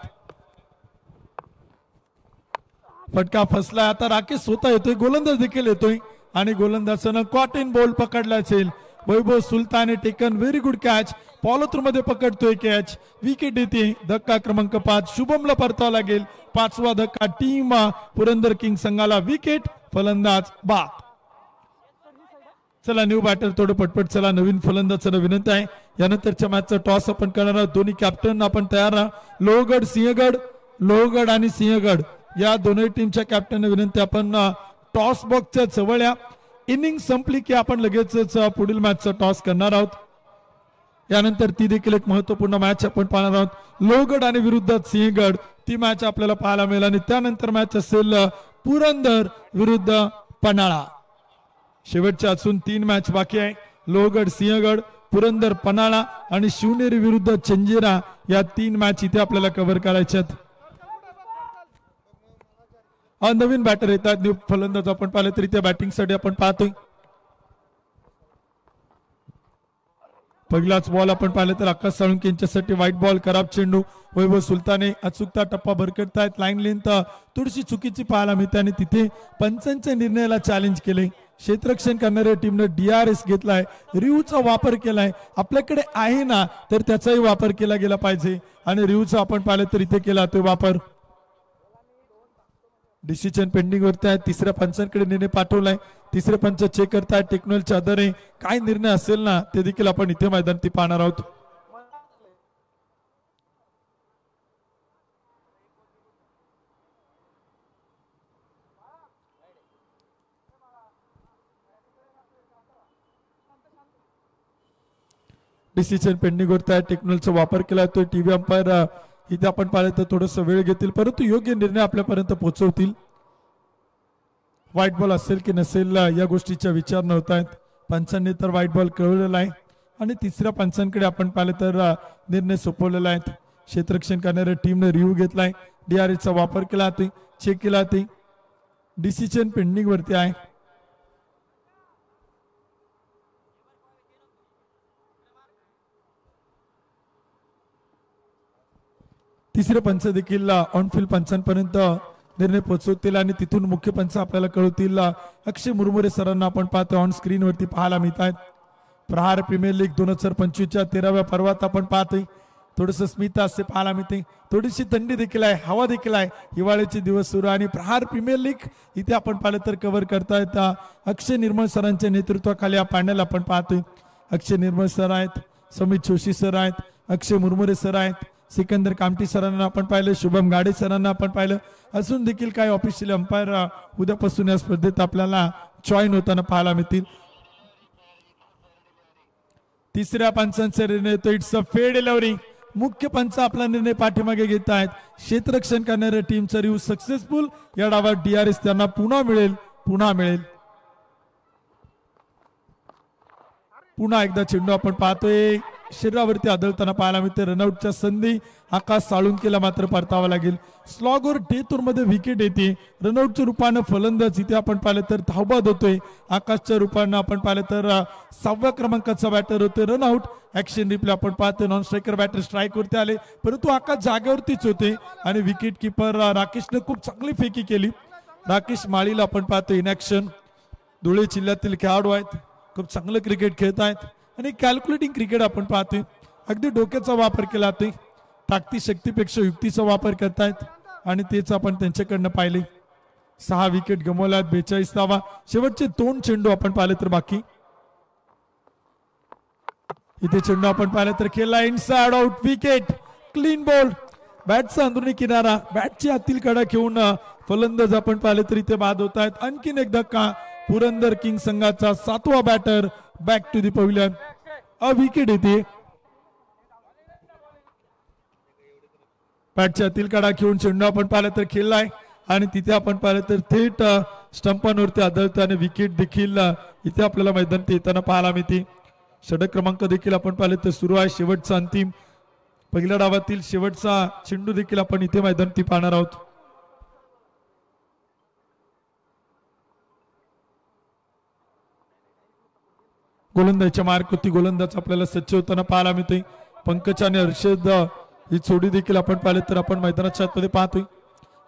[SPEAKER 2] फटका फसलाय, आता राकेश स्वतः येतोय, गोलंदाज देखील येतोय आणि गोलंदाजानं कॉटन बॉल पकडला असेल. वैभव सुलताने टेकन व्हेरी गुड कॅच, पॉलोथ्रू मध्ये पकडतोय कॅच, विकेट येते. धक्का क्रमांक 5 शुभमला परतावा लागेल. 5वा धक्का टीम पुरंदर किंग संघाला, विकेट, फलंदाज बाद. चला न्यू बॅटर थोडं पटपट चला नवीन फलंदाजांना विनंती आहे यानंतरच्या मॅचचा टॉस आपण करणार आहोत दोन्ही कॅप्टन आपण तयार आहात लोहगड आणि सिंहगड या दोन्ही टीमच्या कॅप्टनना विनंती आपण टॉस बॉक्सच्या जवळ या इनिंग संपली की आपण लगेचच पुढील मॅचचा टॉस करणार आहोत यानंतर ती देखील एक महत्वपूर्ण मॅच आपण पाहणार आहोत लोहगड आणि विरुद्ध सिंहगड ती मॅच आपल्याला पाहायला मिळेल आणि त्यानंतर मॅच असेल पुरंदर विरुद्ध पन्हाळा शेवटच्या अजून 3 मॅच बाकी आहे लोहगड सिंहगड पुरंदर पन्हाळा आणि शिवनेरी विरुद्ध चंजिरा या 3 मॅच इथे आपल्याला कव्हर करायच्यात नवीन बॅटर येतात न्यू फलंदाज आपण पाहिलं तरी त्या बॅटिंगसाठी आपण पाहतोय पहिलाच बॉल आपण पाहिलं तर आकाश साळुंके यांच्यासाठी व्हाईट बॉल खराब चेंडू वैभव सुलताने अचूकता टप्पा भरकटतायत लाईन लेंथ थोडीशी चुकीची पाहायला मिळते आणि तिथे पंचांच्या निर्णयाला चॅलेंज केले क्षेत्ररक्षण करणाऱ्या टीमने DRS घेतलाय रिव्हचा वापर केलाय आपल्याकडे आहे ना तर त्याचाही वापर केला गेला पाहिजे आणि रिव्हचा आपण पाहिलं तर इथे केला तो वापर डिसिजन पेंडिंग वरती आहे तिसऱ्या पंचांकडे निर्णय पाठवलाय तिसरे पंच चेक करतायत टेक्नॉलॉजीच्या आधारे काय निर्णय असेल ना ते देखील आपण इथे मैदानात पाहणार आहोत डिसिजन पेंडिंग वरती आहे टेक्नॉलॉजीचा वापर केला तो टीव्ही अंपायर इथे आपण पाहिलं तर थोडस वेळ घेतील परंतु योग्य निर्णय आपल्यापर्यंत पोहोचवतील व्हाईट बॉल असेल की नसेल या गोष्टीचा विचार नव्हता पंचांनी तर व्हाईट बॉल कळवलेला आहे आणि तिसऱ्या पंचांकडे आपण पाहिलं तर निर्णय सोपवलेला आहे क्षेत्ररक्षण करणाऱ्या टीमने रिव्ह्यू घेतलाय DRS चा वापर केला ते चेक केला ते डिसिजन पेंडिंग वरती आहे तिसरे पंच देखील ऑनफिल्ड पंचांपर्यंत निर्णय पोहोचवतील आणि तिथून मुख्य पंच आपल्याला कळवतील अक्षय मुरमुरे सरांना आपण पाहतो ऑन स्क्रीन वरती पाहायला मिळत आहेत प्रहार प्रीमियर लीग 2025च्या 13व्या पर्वात आपण पाहतोय थोडस स्मिता असे पाहायला मिळते थोडीशी थंडी देखील आहे हवा देखील आहे हिवाळ्याचे दिवस सुरू आणि प्रहार प्रीमियर लीग इथे आपण पाहिलं तर कव्हर करतायत अक्षय निर्मळ सरांच्या नेतृत्वाखाली हा पॅनल आपण पाहतोय अक्षय निर्मळ सर आहेत समित जोशी सर आहेत अक्षय मुरमुरे सर आहेत सिकंदर कामटी सरांना आपण पाहिलं शुभम गाडे सरांना आपण पाहिलं अजून देखील काही ऑफिशियल अंपायर उद्यापासून या स्पर्धेत आपल्याला जॉईन होताना पाहायला मिळतील तिसऱ्या पंचांचा निर्णय तो इट्स अ फेड डिलिव्हरी मुख्य पंच आपला निर्णय पाठीमागे घेत आहेत क्षेत्ररक्षण करणाऱ्या टीमचा रिव्ह्यू सक्सेसफुल या डावात DRS त्यांना पुन्हा मिळेल पुन्हा एकदा चेंडू आपण पाहतोय शरीरावरती आदळताना पाहायला मिळते रनआउटच्या संधी आकाश साळुंकेला मात्र परतावा लागेल स्लॉगवर डेथोर मध्ये विकेट येते रनआउटच्या रूपानं फलंदाज इथे आपण पाहिलं तर धावबाद होतोय आकाशच्या रूपानं आपण पाहिलं तर 6व्या क्रमांकाचा बॅटर होतोय रनआउट ऍक्शन रिप्ले आपण पाहतोय नॉन स्ट्रायकर बॅटर स्ट्राईक वरती आले परंतु आकाश जागेवरतीच होते आणि विकेट किपर राकेशने खूप चांगली फेकी केली राकेश माळीला आपण पाहतोय इन ऍक्शन धुळे जिल्ह्यातील खेळाडू आहेत खूप चांगलं क्रिकेट खेळत आहेत आणि कॅल्क्युलेटिंग क्रिकेट आपण पाहतोय अगदी डोक्याचा वापर केला जातोय ताकदी शक्तीपेक्षा युक्तीचा वापर करतायत आणि तेच आपण त्यांच्याकडनं पाहिले 6 विकेट गमावल्यात 42 धावा शेवटचे 2 चेंडू आपण पाहिले तर बाकी इथे चेंडू आपण पाहिलं तर खेळला inside out wicket clean ball बॅटचा अंदरुनी किनारा बॅटची आतील कडा घेऊन फलंदाज आपण पाहिले तर इथे बाद होत आहेत आणखीन एक धक्का पुरंदर किंग संघाचा 7वा batter back to the pavilion wicket येते बॅटच्या आतील कडा घेऊन चेंडू आपण पाहिलं तर खेळलाय आणि तिथे आपण पाहिलं तर थेट स्टंपांवरती आदळतं आणि विकेट देखील इथे आपल्याला मैदानात येताना पाहायला मिळते षटक क्रमांक देखील आपण पाहिलं तर सुरू आहे शेवटचा अंतिम पहिल्या डावातील शेवटचा चेंडू देखील आपण इथे मैदानात पाहणार आहोत गोलंदाजच्या मार्कवरती गोलंदाज आपल्याला सज्ज होताना पाहायला मिळतोय पंकज आणि हर्षद ही जोडी देखील आपण पाहिलं तर आपण मैदानाच्या आतमध्ये पाहतोय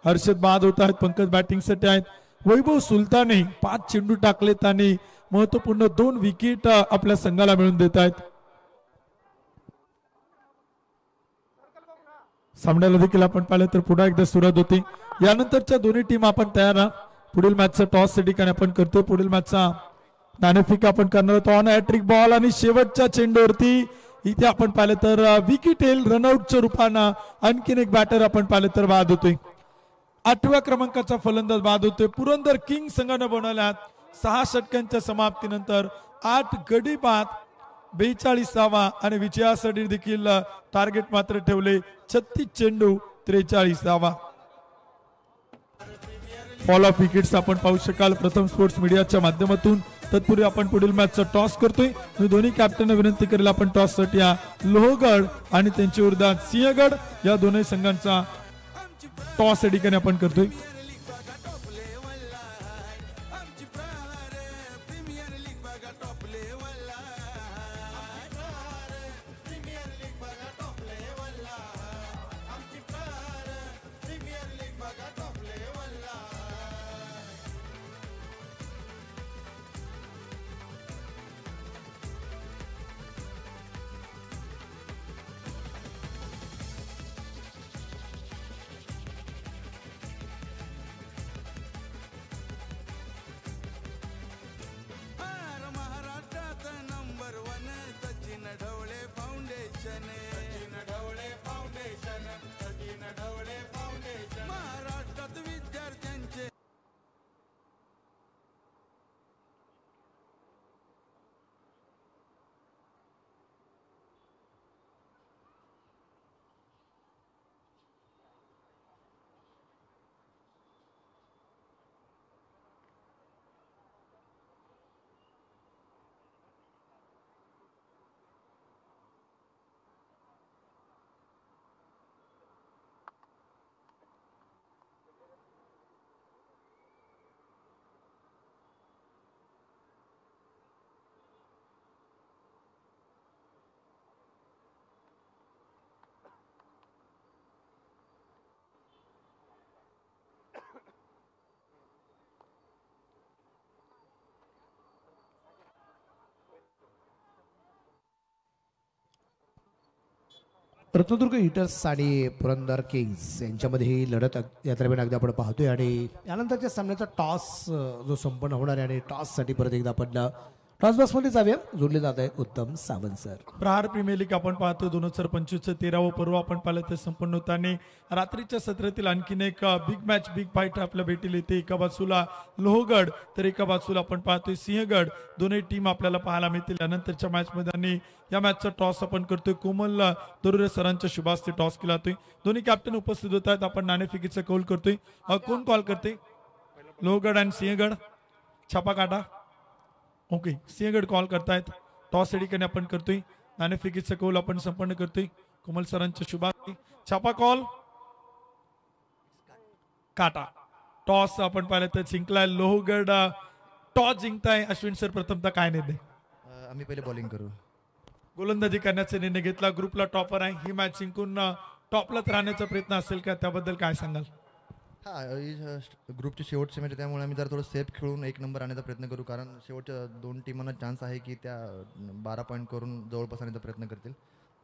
[SPEAKER 2] हर्षद बाद होत आहेत पंकज बॅटिंगसाठी आहेत वैभव सुलताने 5 चेंडू टाकलेत आणि महत्वपूर्ण 2 विकेट आपल्या संघाला मिळवून देत आहेत सामन्याला देखील आपण पाहिलं तर पुन्हा एकदा सुरुवात होते यानंतरच्या दोन्ही टीम आपण तयार आहात पुढील मॅचचा टॉस साठी आपण करतोय पुढील मॅचचा नाणेफेक आपण करणार होतो ऑन हॅट्रिक बॉल आणि शेवटच्या चेंडूवरती इथे आपण पाहिलं तर विकेट येईल रनआउटच्या रूपानं आणखीन एक बॅटर आपण पाहिलं तर बाद होतोय. 8व्या क्रमांकाचा फलंदाज बाद होतोय. पुरंदर किंग संघानं बनवल्यात 6 षटकांच्या समाप्तीनंतर 8 गडी बाद 42 आणि विजयासाठी देखील टार्गेट मात्र ठेवले 36 चेंडू 43. फॉल ऑफ विकेट्स आपण पाहू शकाल प्रथम स्पोर्ट्स मीडियाच्या माध्यमातून. तत्पूर्वी आपण पुढील मॅचचा टॉस करतोय. दोन्ही कॅप्टनना विनंती करेल आपण टॉस साठी लोहगड आणि त्यांच्या विरोधात सिंहगड या दोन्ही संघांचा टॉस या ठिकाणी आपण करतोय.
[SPEAKER 1] रत्नदुर्ग हिटर्स आणि पुरंदर किंग्स यांच्यामध्ये ही लढत या दरम्यान अगदी आपण पाहतोय आणि यानंतरच्या सामन्याचा टॉस जो संपन्न होणार आहे आणि टॉससाठी परत एकदा आपण टॉस बॉक्समध्ये जाऊया. जोडले जात आहेत उत्तम सावंत सर.
[SPEAKER 2] प्रहार प्रीमियर लीग आपण पाहतो 2025चं 13वं पर्व आपण पाहिलं ते संपन्न होताना रात्रीच्या सत्रातील आणखीन एक बिग मॅच बिग फाईट आपल्या भेटीला येते. एका बाजूला लोहगड तर एका बाजूला आपण पाहतोय सिंहगड. दोन्ही टीम आपल्याला पाहायला मिळतील यानंतरच्या मॅच मध्ये. आणि या मॅचचा टॉस आपण करतोय कोमल दरुरे सरांच्या शुभास्ते टॉस केला जातोय. दोन्ही कॅप्टन उपस्थित होत आहेत. आपण नाणेफेकीचा कौल करतोय. कोण कॉल करते? लोहगड आणि सिंहगड. छापा काटा. ओके सिंहगड कॉल करतायत. टॉस या ठिकाणी आपण करतोय. नाणेफेकीचा कौल आपण संपन्न करतोय. कोमल सरांच्या शुभास्ते. छापा कॉल काटा. टॉस आपण पाहिलं तर जिंकलाय लोहगड. टॉस जिंकताय. अश्विन सर प्रथमतः काय निर्णय?
[SPEAKER 3] आम्ही पहिले बॉलिंग करू.
[SPEAKER 2] गोलंदाजी करण्याचा निर्णय घेतला. ग्रुपला टॉपर आहे. ही मॅच जिंकून टॉपलाच राहण्याचा प्रयत्न असेल का? त्याबद्दल काय सांगाल?
[SPEAKER 3] ग्रुपची शेवटची मॅच त्यामुळे आम्ही जरा थोडं सेफ खेळून 1 नंबर आणण्याचा प्रयत्न करू. कारण शेवटच्या 2 टीमांना चान्स आहे की त्या 12 पॉईंट करून जवळपास आणण्याचा प्रयत्न करतील.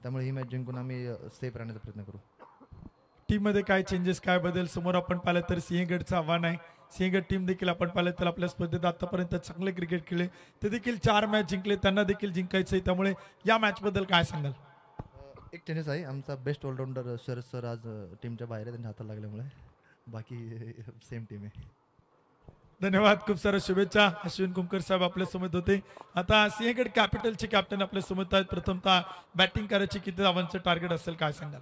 [SPEAKER 3] त्यामुळे ही मॅच जिंकून आम्ही सेफ राहण्याचा प्रयत्न करू.
[SPEAKER 2] टीम मध्ये काय चेंजेस काय बदल? समोर आपण पाहिलं तर सिंहगडचं आव्हान आहे. सिंहगड टीम देखील आपण पाहिलं तर आपल्या स्पर्धेत आतापर्यंत चांगले क्रिकेट खेळले. ते देखील 4 मॅच जिंकले. त्यांना देखील जिंकायचं आहे. त्यामुळे या मॅच बद्दल काय सांगाल?
[SPEAKER 3] एक चेंजेस आहे. आमचा बेस्ट ऑलराऊंडर शरद सर आज टीमच्या बाहेर आहे त्यांच्या हाताला लागल्यामुळे. बाकी सेम टीम आहे.
[SPEAKER 2] धन्यवाद. खूप साऱ्या शुभेच्छा. अश्विन कुमकर साहेब आपल्या समोर होते. आता सिंहगड कॅपिटलचे कॅप्टन आपल्या समोर आहेत. प्रथमतः बॅटिंग करायची किती धावांचं टार्गेट असेल काय सांगाल?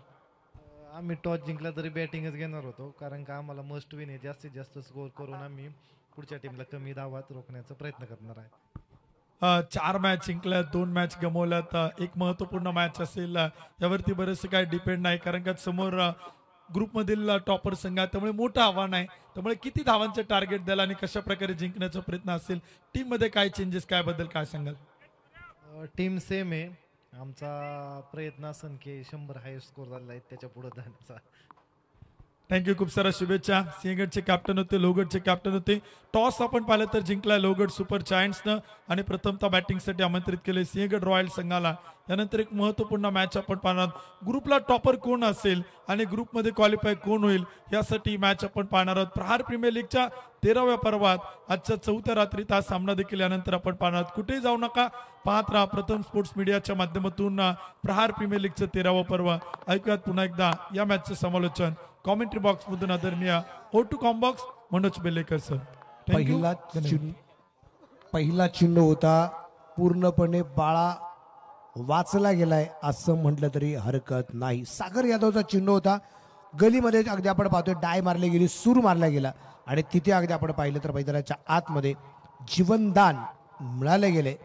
[SPEAKER 4] आम्ही टॉस जिंकला तरी बॅटिंगच घेणार होतो. कारण का आम्हाला मस्ट विन आहे. जास्तीत जास्त स्कोर करून आम्ही पुढच्या टीमला कमी धावात रोखण्याचा प्रयत्न करणार आहे.
[SPEAKER 2] 4 मॅच जिंकल्या 2 मॅच गमावल्यात. एक महत्वपूर्ण मॅच असेल यावरती बरेचसे काय डिपेंड नाही. कारण का समोर ग्रुपमधील टॉपर संघ आहे. त्यामुळे मोठं आव्हान आहे. त्यामुळे किती धावांचे टार्गेट द्याल आणि कशा प्रकारे जिंकण्याचा प्रयत्न असेल? टीम मध्ये काय चेंजेस काय बद्दल काय सांगाल?
[SPEAKER 4] टीम सेम आहे. आमचा प्रयत्न असेल की 100 हायस्ट स्कोर झाला आहे त्याच्या पुढे जाण्याचा.
[SPEAKER 2] थँक्यू, खूप साऱ्या शुभेच्छा. सिंहगडचे कॅप्टन होते, लोहगडचे कॅप्टन होते. टॉस आपण पाहिलं तर जिंकला लोहगड सुपर जायंट्सनं आणि प्रथमतः बॅटिंगसाठी आमंत्रित केले सिंहगड रॉयल संघाला. यानंतर एक महत्त्वपूर्ण मॅच आपण पाहणार. ग्रुपला टॉपर कोण असेल आणि ग्रुपमध्ये क्वालिफाय कोण होईल यासाठी मॅच आपण पाहणार आहोत. प्रहार प्रीमियर लीगच्या 13व्या पर्वात आजच्या 4थ्या रात्री हा सामना देखील यानंतर आपण पाहणार आहोत. कुठेही जाऊ नका, पाहत राहा प्रथम स्पोर्ट्स मीडियाच्या माध्यमातून प्रहार प्रीमियर लीगचं 13वं पर्व. ऐकूयात पुन्हा एकदा या मॅचचं समालोचन कॉमेंट्री बॉक्स मधून आदरणीय O2 combox Manoj Belekar sir.
[SPEAKER 1] पहिला चेंडू होता पूर्णपणे बाळा वाचला गेलाय असं म्हटलं तरी हरकत नाही. सागर यादवचा चेंडू होता, गलीमध्ये अगदी आपण पाहतोय डाय मारली गेली, सूर मारला गेला आणि तिथे अगदी आपण पाहिलं तर मैदानाच्या आतमध्ये जीवनदान मिळाले गेले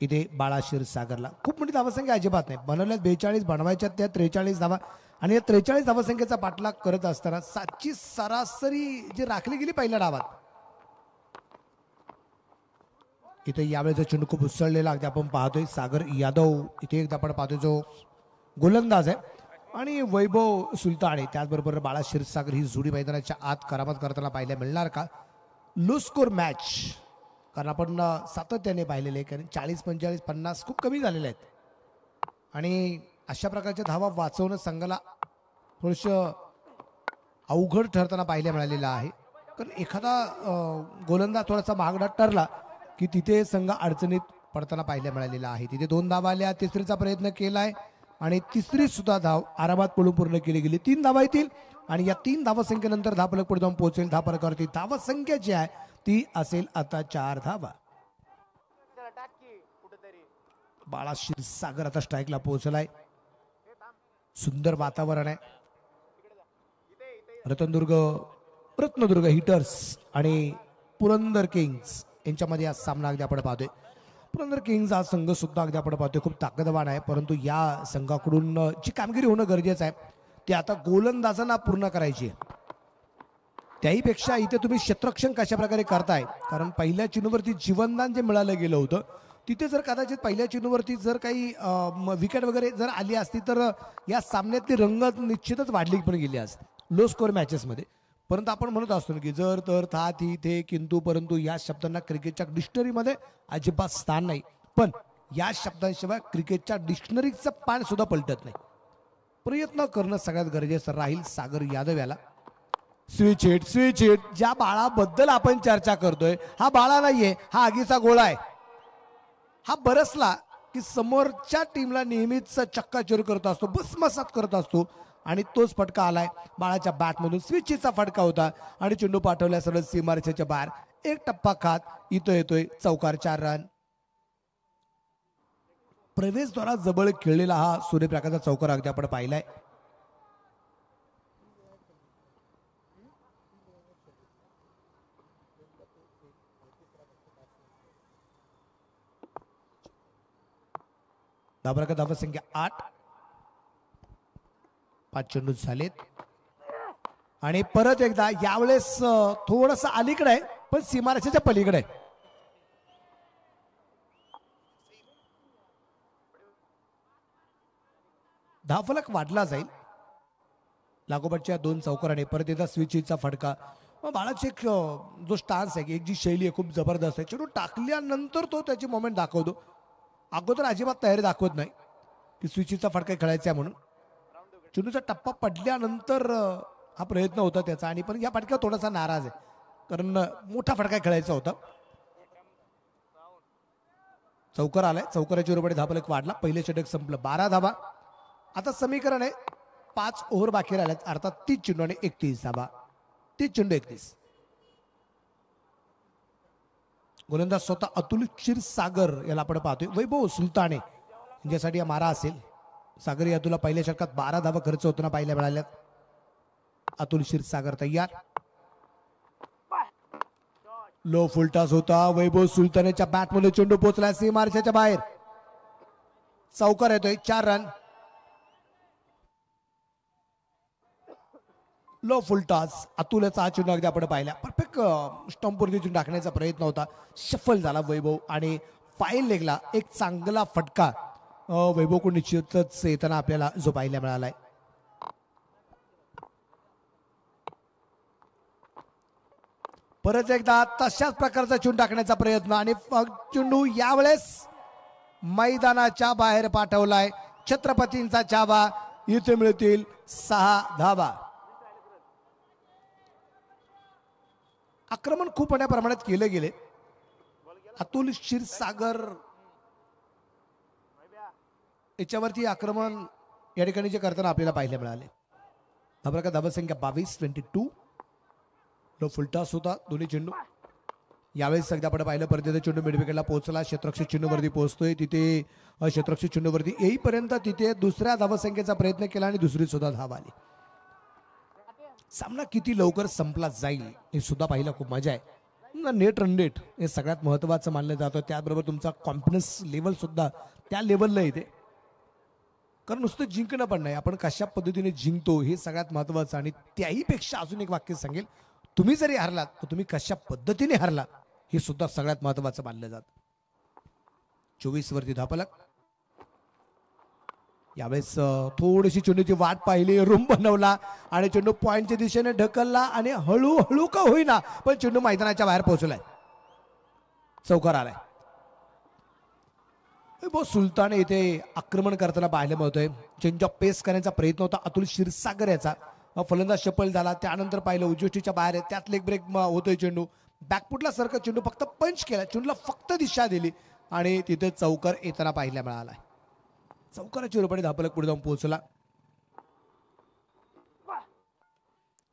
[SPEAKER 1] इथे बाळा क्षीरसागरला. खूप मोठी धावसंख्या अजिबात नाही, बनवल्यात 42, बनवायच्या त्या 43 धावा आणि या 43 धावसंख्येचा पाठलाग करत असताना 7ची सरासरी जी राखली गेली पहिल्या डावात. इथे यावेळेचा चेंडू खूप उसळलेला अगदी आपण पाहतोय. सागर यादव इथे एकदा आपण पाहतोय जो गोलंदाज आहे आणि वैभव सुलताने त्याचबरोबर बाळा क्षीरसागर ही जोडी मैदानाच्या आत करामत करताना पाहायला मिळणार का? लो स्कोर मॅच, कारण आपण सातत्याने पाहिलेले आहे, कारण 40, 45, 50 खूप कमी झालेले आहेत आणि अशा प्रकारच्या धावा वाचवणं संघाला थोडंसं अवघड ठरताना पाहायला मिळालेलं आहे. कारण एखादा गोलंदाज थोडासा महागडा ठरला की तिथे संघ अडचणीत पडताना पाहायला मिळालेला आहे. तिथे 2 धावा आल्या, तिसरीचा प्रयत्न केलाय आणि तिसरी सुद्धा धाव आरामात पळून पूर्ण केली गेली. 3 धावा येतील आणि या 3 धावसंख्येनंतर धापलक पुढे जाऊन पोहोचेल. धापलकावरती धावसंख्या जी आहे ती असेल आता 4 धावा. बाळा क्षीरसागर आता स्ट्राईकला पोहोचलाय. सुंदर वातावरण आहे. रत्नदुर्ग हिटर्स आणि पुरंदर किंग्स यांच्यामध्ये हा सामना अगदी आपण पाहतोय. पुरंदर किंग्स हा संघ सुद्धा अगदी आपण पाहतोय खूप ताकदवान आहे, परंतु या संघाकडून जी कामगिरी होणं गरजेचं आहे ती आता गोलंदाजांना पूर्ण करायची आहे. त्याहीपेक्षा इथे तुम्ही क्षेत्ररक्षण कशा प्रकारे करताय, कारण पहिल्या चेंडूवरती जीवनदान जे मिळालं गेलं होतं तिथे जर कदाचित पहिल्या चेंडूवरती जर काही विकेट वगैरे जर आली असती तर या सामन्यातली रंगत निश्चितच वाढली पण गेली असती लो स्कोअर मॅचेसमध्ये. परंतु आपण म्हणत असतो की जर तर था थी थे किंतु परंतु या शब्दांना क्रिकेटच्या डिक्शनरीमध्ये अजिबात स्थान नाही. पण या शब्दांशिवाय क्रिकेटच्या डिक्शनरीचं पान सुद्धा पलटत नाही. प्रयत्न करणं सगळ्यात गरजेचं राहील. सागर यादव याला स्विच हिट ज्या बाळाबद्दल आपण चर्चा करतोय हा बाळा नाहीये, हा आगीचा गोळा आहे. हा बरसला की समोरच्या टीमला नेहमीच चक्काचूर करत असतो, भस्मसात करत असतो आणि तोच फटका आलाय बाळाच्या बॅटमधून. स्विचचा फटका होता आणि चेंडू पाठवल्या सरळ सीमारेषेच्या बाहेर. एक टप्पा खात इथं येतोय चौकार. 4 रन. प्रवेशद्वारा जवळ खेळलेला हा सूर्यप्रकाशचा चौकार अगदी आपण पाहिलाय. धावसंख्या 8. 5 चेंडू झालेत आणि परत एकदा यावेळेस थोडस अलीकडे आहे पण सीमारेषेच्या पलीकडे आहे. धावफलक वाढला जाईल लागोपाठच्या 2 चौकाराने. परत एकदा स्विचचा फटका. बाळाची एक जो स्टान्स आहे, एक जी शैली आहे खूप जबरदस्त आहे. चेंडू टाकल्यानंतर तो त्याची मोमेंट दाखवतो. अगोदर अजिबात तयारी दाखवत नाही की स्विचचा फटका खेळायचा आहे म्हणून. चेंडूचा टप्पा पडल्यानंतर हा प्रयत्न होता त्याचा आणि पण या फटक्यावर थोडासा नाराज आहे कारण मोठा फटका खेळायचा होता. चौकार आलाय. चौकाराच्या बरोबर धावफलक वाढला. पहिले षटक संपलं. 12 धावा. आता समीकरण आहे 5 ओव्हर बाकी राहिल्यात, अर्थात 30 चेंडू आणि 31 धावा. 30 चेंडू 31. गोलंदाज स्वतः अतुल क्षीरसागर याला आपण पाहतोय. वैभव सुलताने ज्यासाठी हा मारा असेल. सागर यादवला पहिल्या षटकात 12 धावा खर्च होताना पाहायला मिळाल्यात. अतुल क्षीरसागर तयार. लो फुलटास होता. वैभव सुलतानेच्या बॅटमध्ये चेंडू पोहोचला सीमारेषेच्या बाहेर. चौकार येतोय. 4 रन. Low full toss. अतुलचा चेंडू अगदी आपण पाहिला परफेक्ट स्टंपवरती चेंडू टाकण्याचा प्रयत्न होता. शफल झाला वैभव आणि फाईल लेगला एक चांगला फटका वैभवकडून निश्चितच येताना आपल्याला जो पाहायला मिळालाय. परत एकदा तशाच प्रकारचा चेंडू टाकण्याचा प्रयत्न आणि चेंडू यावेळेस मैदानाच्या बाहेर पाठवलाय. छत्रपतींचा चाबा. इथे मिळतील 6 धावा. आक्रमण खूप मोठ्या प्रमाणात केले गेले. अतुल क्षीरसागर याच्यावरती आक्रमण या ठिकाणी जे करताना आपल्याला पाहायला मिळाले. हा प्रकार धावसंख्या 22-22. लो फुलटॉस होता दोन्ही चेंडू. यावेळेस सध्या आपण पाहिलं परत चेंडू मिडविकेटला पोहोचला. क्षेत्ररक्षक चेंडूवरती पोहोचतोय. तिथे क्षेत्ररक्षक चेंडूवरती येईपर्यंत तिथे दुसऱ्या धावसंख्येचा प्रयत्न केला आणि दुसरी सुद्धा धाव आली. सामना किती लवकर संपला जाईल हे सुद्धा पाहिलं खूप मजा आहे. नेट रन रेट हे सगळ्यात महत्त्वाचं मानलं जातं. त्याचबरोबर तुमचा कॉन्फिडन्स लेवल सुद्धा त्या लेवलला येते. कारण नुसतं जिंकणं पण नाही, आपण कशा पद्धतीने जिंकतो हे सगळ्यात महत्त्वाचं. आणि त्याहीपेक्षा अजून एक वाक्य सांगेल, तुम्ही जरी हरलात तर तुम्ही कशा पद्धतीने हरला हे सुद्धा सगळ्यात महत्त्वाचं मानलं जातं. 24 वरती धापलक. यावेळेस थोडीशी चेंडूची वाट पाहिली, रूम बनवला आणि चेंडू पॉइंटच्या दिशेने ढकलला आणि हळूहळू का होईना पण चेंडू मैदानाच्या बाहेर पोहोचलाय. चौकार आलाय. बहुत सुलतान इथे आक्रमण करताना पाहायला मिळतोय. चेंज ऑफ पेस करण्याचा प्रयत्न होता अतुल क्षीरसागर याचा. फलंदाज शपल झाला. त्यानंतर पाहिलं उजवीच्या बाहेर आहे. त्यात लेग ब्रेक होतोय. चेंडू बॅकफुटला सरकत चेंडू फक्त पंच केला. चेंडूला फक्त दिशा दिली आणि तिथे चौकार येताना पाहायला मिळाला. चौकाराची रुपये धापलक पुढे जाऊन पोहोचला.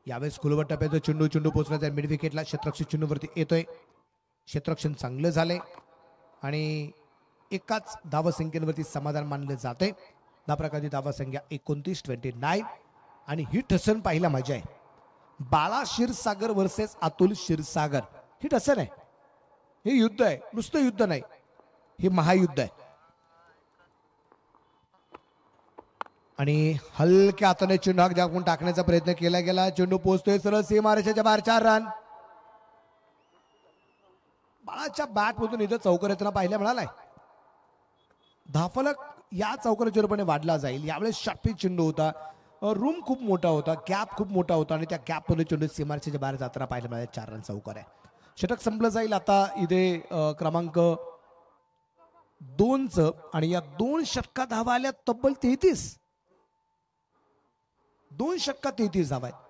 [SPEAKER 1] यावेळेस खुलवट टप्प्याचा चेंडू पोहोचला त्या मिड विकेटला. क्षेत्ररक्षक चेंडूवरती येतोय. क्षेत्ररक्षण चांगलं झालंय आणि एकाच धावसंख्येवरती समाधान मानलं जाते. धाप्रकाराची धावसंख्या 29-29 आणि ही ठसन पाहिला मजा आहे. बाळा क्षीरसागर वर्सेस अतुल क्षीरसागर ही ठसन आहे. हे युद्ध आहे, नुसतं युद्ध नाही, हे महायुद्ध आहे. आणि हलक्या हाताने चेंडू हाक दाखवून टाकण्याचा प्रयत्न केला गेला. चेंडू पोहोचतोय सरळ सीमारेषेच्या बाहेर. 4 रन. बाळाच्या बॅट मधून इथं चौकार येताना पाहायला मिळालाय. धाफलक या चौकाराच्या रूपाने वाढला जाईल. यावेळेस शॉर्टपिच चेंडू होता. रूम खूप मोठा होता, गॅप खूप मोठा होता आणि त्या गॅपमध्ये चेंडू सीमारेषेच्या बाहेर जाताना पाहायला मिळाला. 4 रन चौकार आहे. षटक संपलं जाईल आता इथे क्रमांक 2चं आणि या 2 षटकात धावा आल्या तब्बल 33. 2 षटकात 33 धावा आहेत.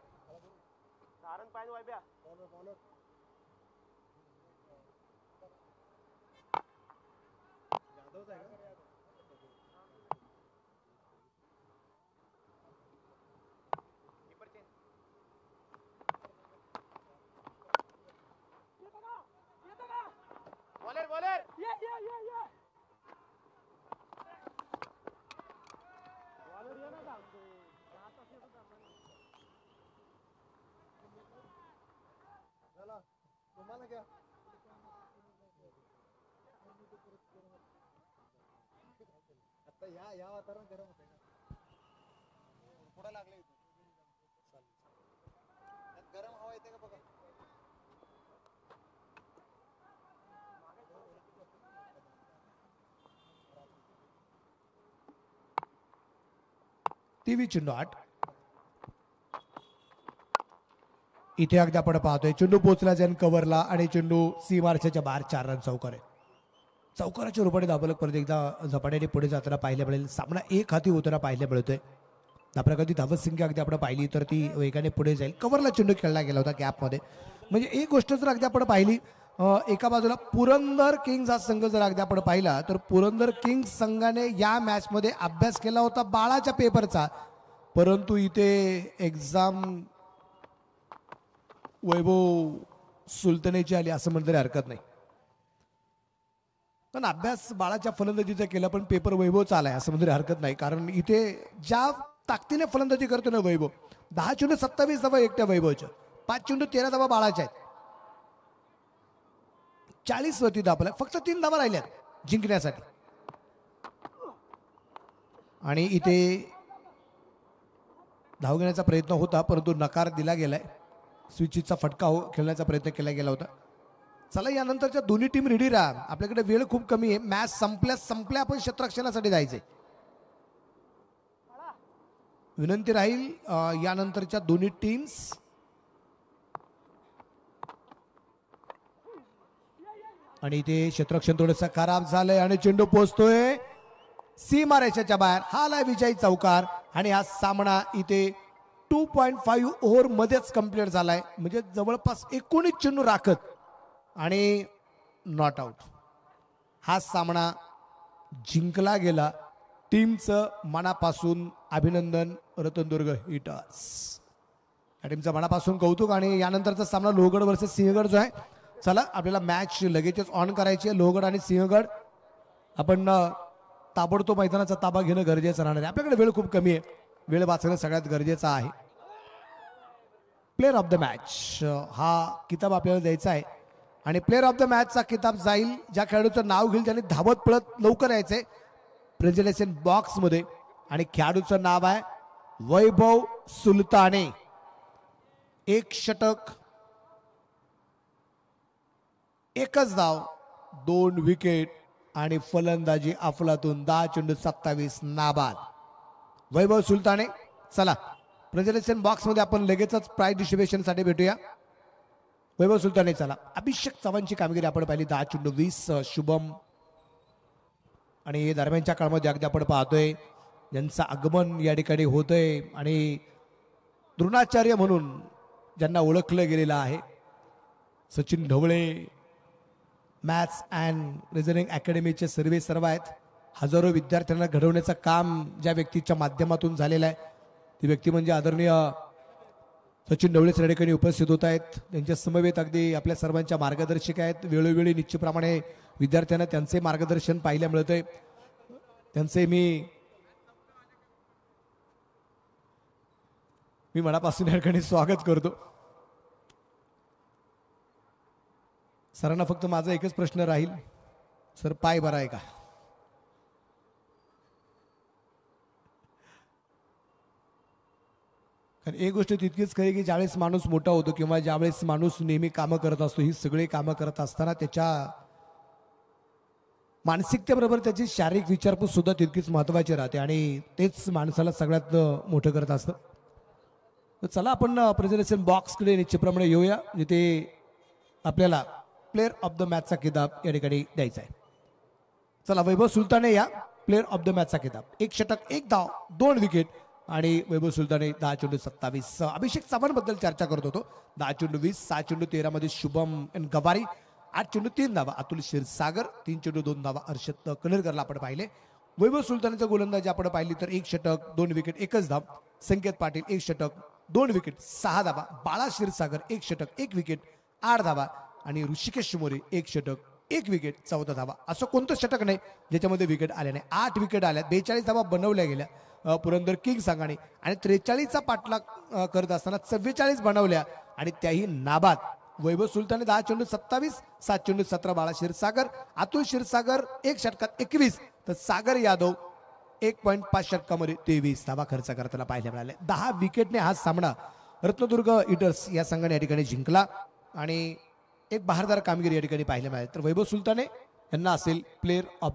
[SPEAKER 1] टीव्ही चेंडू 8. इथे अगदी आपण पाहतोय चेंडू पोहोचला जन कव्हरला आणि चेंडू सीमारेषेच्या बाहेर. 4 रन चौकार आहे. चौकाराच्या रूपाने धापलक परत एकदा झपाट्याने पुढे जाताना पाहायला मिळेल. सामना एक हाती होताना पाहायला मिळतोय. धापलकाची धावसंख्या अगदी आपण पाहिली तर ती वेगाने पुढे जाईल. कव्हरला चेंडू खेळला गेला होता गॅपमध्ये. म्हणजे एक गोष्ट जर अगदी आपण पाहिली, एका बाजूला पुरंदर किंग्स हा संघ जर अगदी आपण पाहिला तर पुरंदर किंग्स संघाने या मॅच मध्ये अभ्यास केला होता बाळाच्या पेपरचा. परंतु इथे एक्झाम वैभव सुलतानेची आली असं म्हणतरी हरकत नाही. पण अभ्यास बाळाच्या फलंदाजीचा केला पण पेपर वैभवचा आलाय असं म्हणतरी हरकत नाही. कारण इथे ज्या ताकदीने फलंदाजी करतो ना वैभव, 10 चेंडू 27 धावा एकट्या वैभवच्या, 5 चेंडू 13 धावा बाळाच्या आहेत. 40 वरती धापला. फक्त 3 धावा राहिल्यात जिंकण्यासाठी. आणि इथे धाव घेण्याचा प्रयत्न होता परंतु नकार दिला गेलाय. स्विचचा फटका खेळण्याचा प्रयत्न केला गेला होता. चला यानंतरच्या दोन्ही टीम रेडी राहा. आपल्याकडे वेळ खूप कमी आहे. मॅच संपल्या आपण क्षेत्ररक्षणासाठी जायचंय. विनंती राहील यानंतरच्या दोन्ही टीम्स आणि इथे क्षेत्ररक्षण थोडंसं खराब झालंय आणि चेंडू पोहोचतोय सीमारेषेच्या बाहेर. हा आलाय विजयी चौकार आणि हा सामना इथे 2.5 ओव्हर मध्येच कंप्लीट झालाय. म्हणजे जवळपास 19 चेंडू राखत आणि नॉट आउट. हा सामना जिंकला गेला. टीमचं मनापासून अभिनंदन रतनदुर्ग हिटर्स. या टीमचं मनापासून कौतुक. आणि यानंतरचा सामना लोहगड वर्सेस सिंहगड जो आहे. चला आपल्याला मॅच लगेचच ऑन करायची आहे. लोहगड आणि सिंहगड. आपण ताबडतोब मैदानाचा ताबा घेणं गरजेचं राहणार आहे. आपल्याकडे वेळ खूप कमी आहे. वेळ वाचणं सगळ्यात गरजेचं आहे. प्लेअर ऑफ द मॅच हा किताब आपल्याला द्यायचा आहे. आणि प्लेअर ऑफ द मॅचचा किताब जाईल ज्या खेळाडूचं नाव घेईल त्यांनी धावत पळत लवकर यायचंय प्रेझेंटेशन बॉक्स मध्ये. आणि खेळाडूचं नाव आहे वैभव सुलताने. 1 षटक 1च धाव 2 विकेट आणि फलंदाजी अफलातून 10 चेंडू 27 नाबाद. वैभव सुलताने. चला प्रेझेंटेशन बॉक्स मध्ये आपण लगेचच प्राइज डिस्ट्रीब्युशन साठी भेटूया. वैभव सुलताने. चला अभिषेक चव्हाणची कामगिरी आपण पाहिली 10 चेंडू 20. शुभम आणि दरम्यानच्या काळामध्ये अगदी आपण पाहतोय ज्यांचं आगमन या ठिकाणी होतंय आणि द्रोणाचार्य म्हणून ज्यांना ओळखलं गेलेलं आहे Sachin Dhawale maths and reasoning अकॅडमीचे सर्वे सर्व आहेत. हजारो विद्यार्थ्यांना घडवण्याचं काम ज्या व्यक्तीच्या माध्यमातून झालेलं आहे ती व्यक्ती म्हणजे आदरणीय सचिन ढवळे या ठिकाणी उपस्थित होत आहेत. त्यांच्या समवेत अगदी आपल्या सर्वांच्या मार्गदर्शक आहेत. वेळोवेळी निश्चितप्रमाणे विद्यार्थ्यांना त्यांचे मार्गदर्शन पाहायला मिळतंय. त्यांचे मी मनापासून या ठिकाणी स्वागत करतो. सरांना फक्त माझा एकच प्रश्न राहील, सर पाय बरा आहे का? कारण एक गोष्ट तितकीच खरी की ज्यावेळेस माणूस मोठा होतो किंवा ज्यावेळेस माणूस नेहमी कामं करत असतो, ही सगळी कामं करत असताना त्याच्या मानसिकतेबरोबर त्याची शारीरिक विचारपूस सुद्धा तितकीच महत्वाची राहते आणि तेच माणसाला सगळ्यात मोठं करत असतं. तर चला आपण प्रेझेंटेशन बॉक्सकडे निश्चितप्रमाणे येऊया जिथे आपल्याला प्लेअर ऑफ द मॅचचा किताब या ठिकाणी द्यायचा आहे. चला वैभव सुलताने या प्लेअर ऑफ द मॅचचा किताब. 1 षटक 1 धाव 2 विकेट आणि वैभव सुलताने 10 चेंडू 27. अभिषेक चव्हाण बद्दल चर्चा करत होतो. 10 चेंडू 20. 7 चेंडू 13 मध्ये शुभम एन गवारी. 8 चेंडू 3 धावा अतुल क्षीरसागर. 3 चेंडू 2 धावा हर्षद कनेरकरला आपण पाहिले. वैभव सुलतानाचं गोलंदाजी आपण पाहिली तर 1 षटक 2 विकेट 1च धाव. संकेत पाटील 1 षटक 2 विकेट 6 धावा. बाळा क्षीरसागर 1 षटक 1 विकेट 8 धावा आणि ऋषिकेश मोरे 1 षटक 1 विकेट 14 धावा. असं कोणतं षटक नाही ज्याच्यामध्ये विकेट आल्या नाही. 8 विकेट आल्या. 42 धावा बनवल्या गेल्या पुरंदर किंग संघाने आणि 43चा पाठलाग करत असताना 44 बनवल्या आणि त्याही नाबाद. वैभव सुलताने 10 चेंडू 27. 7 चेंडू 17 बाळा क्षीरसागर. अतुल क्षीरसागर 1 षटकात 21 तर सागर यादव 1.5 षटकामध्ये 23 धावा खर्च करताना पाहायला मिळाले. 10 विकेटने हा सामना रत्नदुर्ग हिटर्स या संघाने या ठिकाणी जिंकला आणि एक बहारदार कामगिरी या ठिकाणी पाहायला मिळाली. तर वैभव सुलताने यांना असेल प्लेअर ऑफ